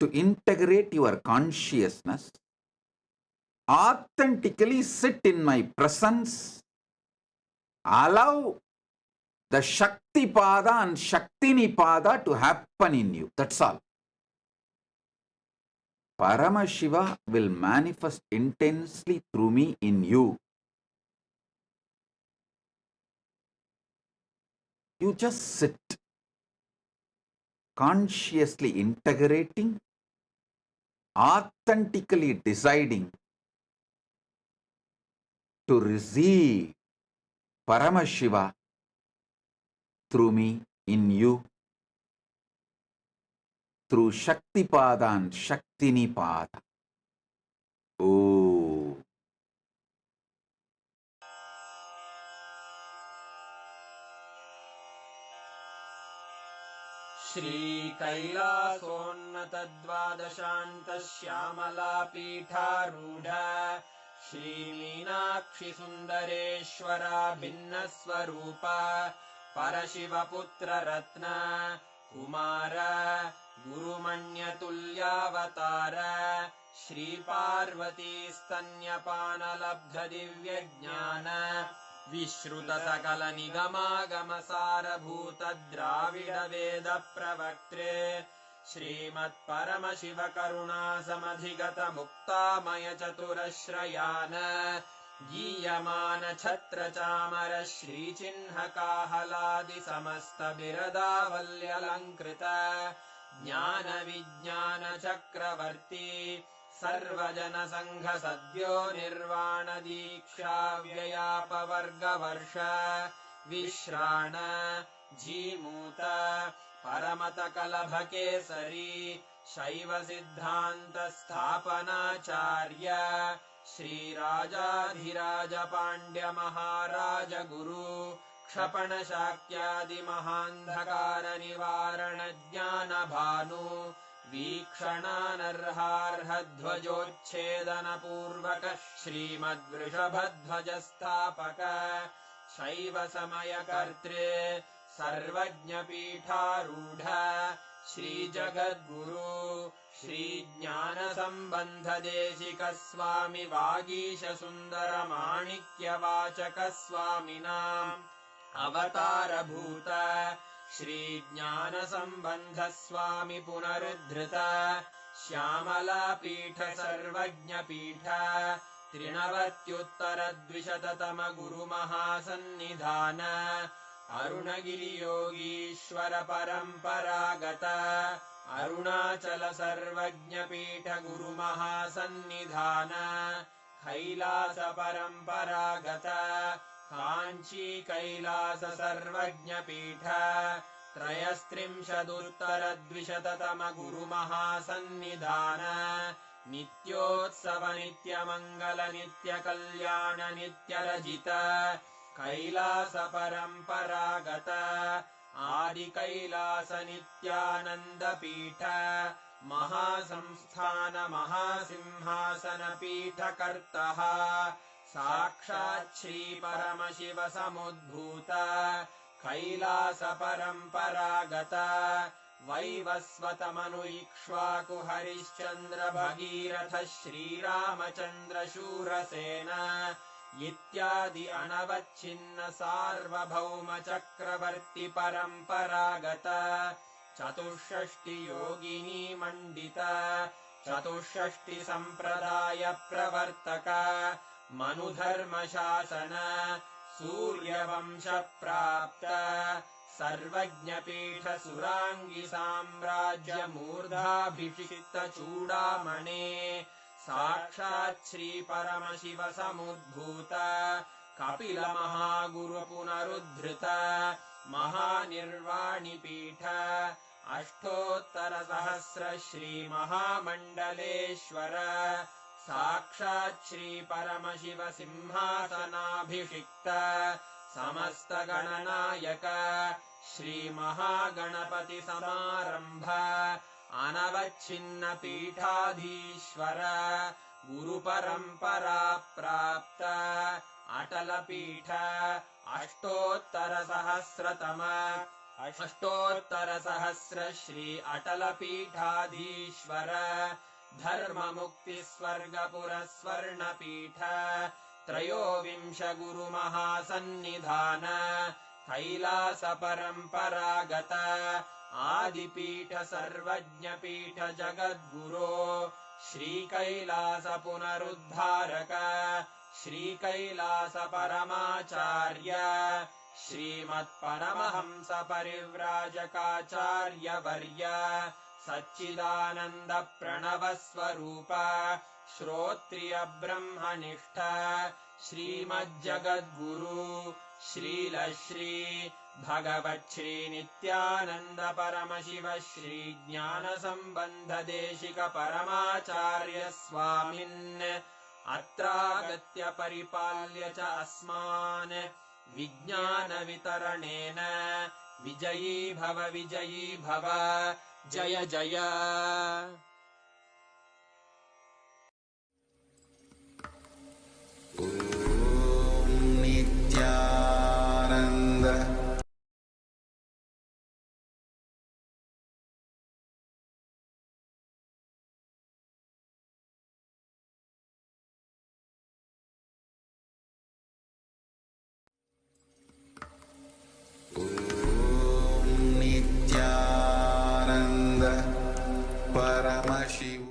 S8: to integrate your consciousness, authentically sit in my presence, allow the Shakti Pada and Shaktini Pada to happen in you. That's all. Paramashiva will manifest intensely through me in you. You just sit, consciously integrating, authentically deciding to receive Paramashiva through me in you, through Shakti Pada and Shaktini Pada. Oh.
S3: श्रीकैलासोन्नतद्वादशान्तश्यामलापीठारूढ श्रीमीनाक्षिसुन्दरेश्वरा भिन्नस्वरूप परशिवपुत्ररत्न Kumar गुरुमण्यतुल्यावतार श्रीपार्वतीस्तन्यपानलब्धदिव्यज्ञान विश्रुतसकलनिगमागमसारभूतद्राविडवेदप्रवक्त्रे श्रीमत्परमशिवकरुणासमधिगतमुक्तामयचतुरश्रयान् गीयमानछत्रचामर श्रीचिह्नकाहलादिसमस्तबिरदावल्यलङ्कृत ज्ञानविज्ञानचक्रवर्ती सर्वजनसङ्घसद्यो निर्वाणदीक्षाव्ययापवर्गवर्ष विश्राण Jimuta परमतकलभकेसरी शैवसिद्धान्तस्थापनाचार्य श्रीराजाधिराजपाण्ड्यमहाराज गुरु क्षपणशाक्यादिमहान्धकारनिवारणज्ञानभानु वीक्षणानर्हार्हध्वजोच्छेदनपूर्वक श्रीमद्वृषभध्वजस्थापक शैवसमयकर्त्रे सर्वज्ञपीठारूढ श्रीजगद्गुरु श्रीज्ञानसम्बन्धदेशिकस्वामि वागीशसुन्दरमाणिक्यवाचकस्वामिनाम् अवतारभूत श्रीज्ञानसम्बन्धस्वामि पुनरुद्धृत श्यामलापीठ सर्वज्ञपीठ त्रिनवत्युत्तरद्विशततमगुरुमहासन्निधान अरुणगिरियोगीश्वर परम्परागत अरुणाचल सर्वज्ञपीठ गुरुमहासन्निधान कैलास परम्परागत काञ्ची कैलास सर्वज्ञपीठ त्रयस्त्रिंशदुत्तरद्विशततमगुरुमहासन्निधान नित्योत्सव नित्यमङ्गल नित्यकल्याण नित्यरजित कैलास परम्परागत आदिकैलास नित्यानन्दपीठ महासंस्थान महासिंहासनपीठकर्तः साक्षात् श्रीपरमशिव समुद्भूत कैलास परम्परागत वैवस्वतमनु इक्ष्वाकु हरिश्चन्द्र भगीरथ श्रीरामचन्द्र शूरसेन इत्यादि अनवच्छिन्न सार्वभौम चक्रवर्ति परम्परागत चतुष्षष्टि योगिनी मण्डित चतुष्षष्टि सम्प्रदाय प्रवर्तक मनुधर्मशासन सूर्यवंश प्राप्त सर्वज्ञपीठ सुराङ्गी साम्राज्य मूर्धाभिषिक्त चूडामणे साक्षात् श्रीपरमशिव समुद्भूत कपिल महागुरु पुनरुद्धृत महानिर्वाणिपीठ अष्टोत्तरसहस्र श्रीमहामण्डलेश्वर साक्षात् श्रीपरमशिव सिंहासनाभिषिक्त समस्तगणनायक श्रीमहागणपति समारम्भ अनवच्छिन्न पीठाधीश्वर गुरुपरम्परा प्राप्त अटलपीठ अष्टोत्तरसहस्र श्री अटलपीठाधीश्वर धर्ममुक्तिस्वर्गपुरस्वर्णपीठ त्रयोविंश गुरुमहासन्निधान कैलास परम्परागत आदिपीठ सर्वज्ञपीठ जगद्गुरो श्रीकैलास पुनरुद्धारक श्रीकैलास परमाचार्य श्रीमत्परमहंस परिव्राजकाचार्यवर्य सच्चिदानन्द प्रणवस्वरूप श्रोत्रिय ब्रह्मनिष्ठ श्रीमज्जगद्गुरु श्रीलश्री भगवच्छ्री नित्यानन्द परमशिव श्री ज्ञानसम्बन्धदेशिक परमाचार्य स्वामिन् अत्रागत्य परिपाल्य च अस्मान् विज्ञानवितरणेन विजयी भव जय जय
S1: ॐ नित्यानन्द ॐ नित्यानन्द परमशिव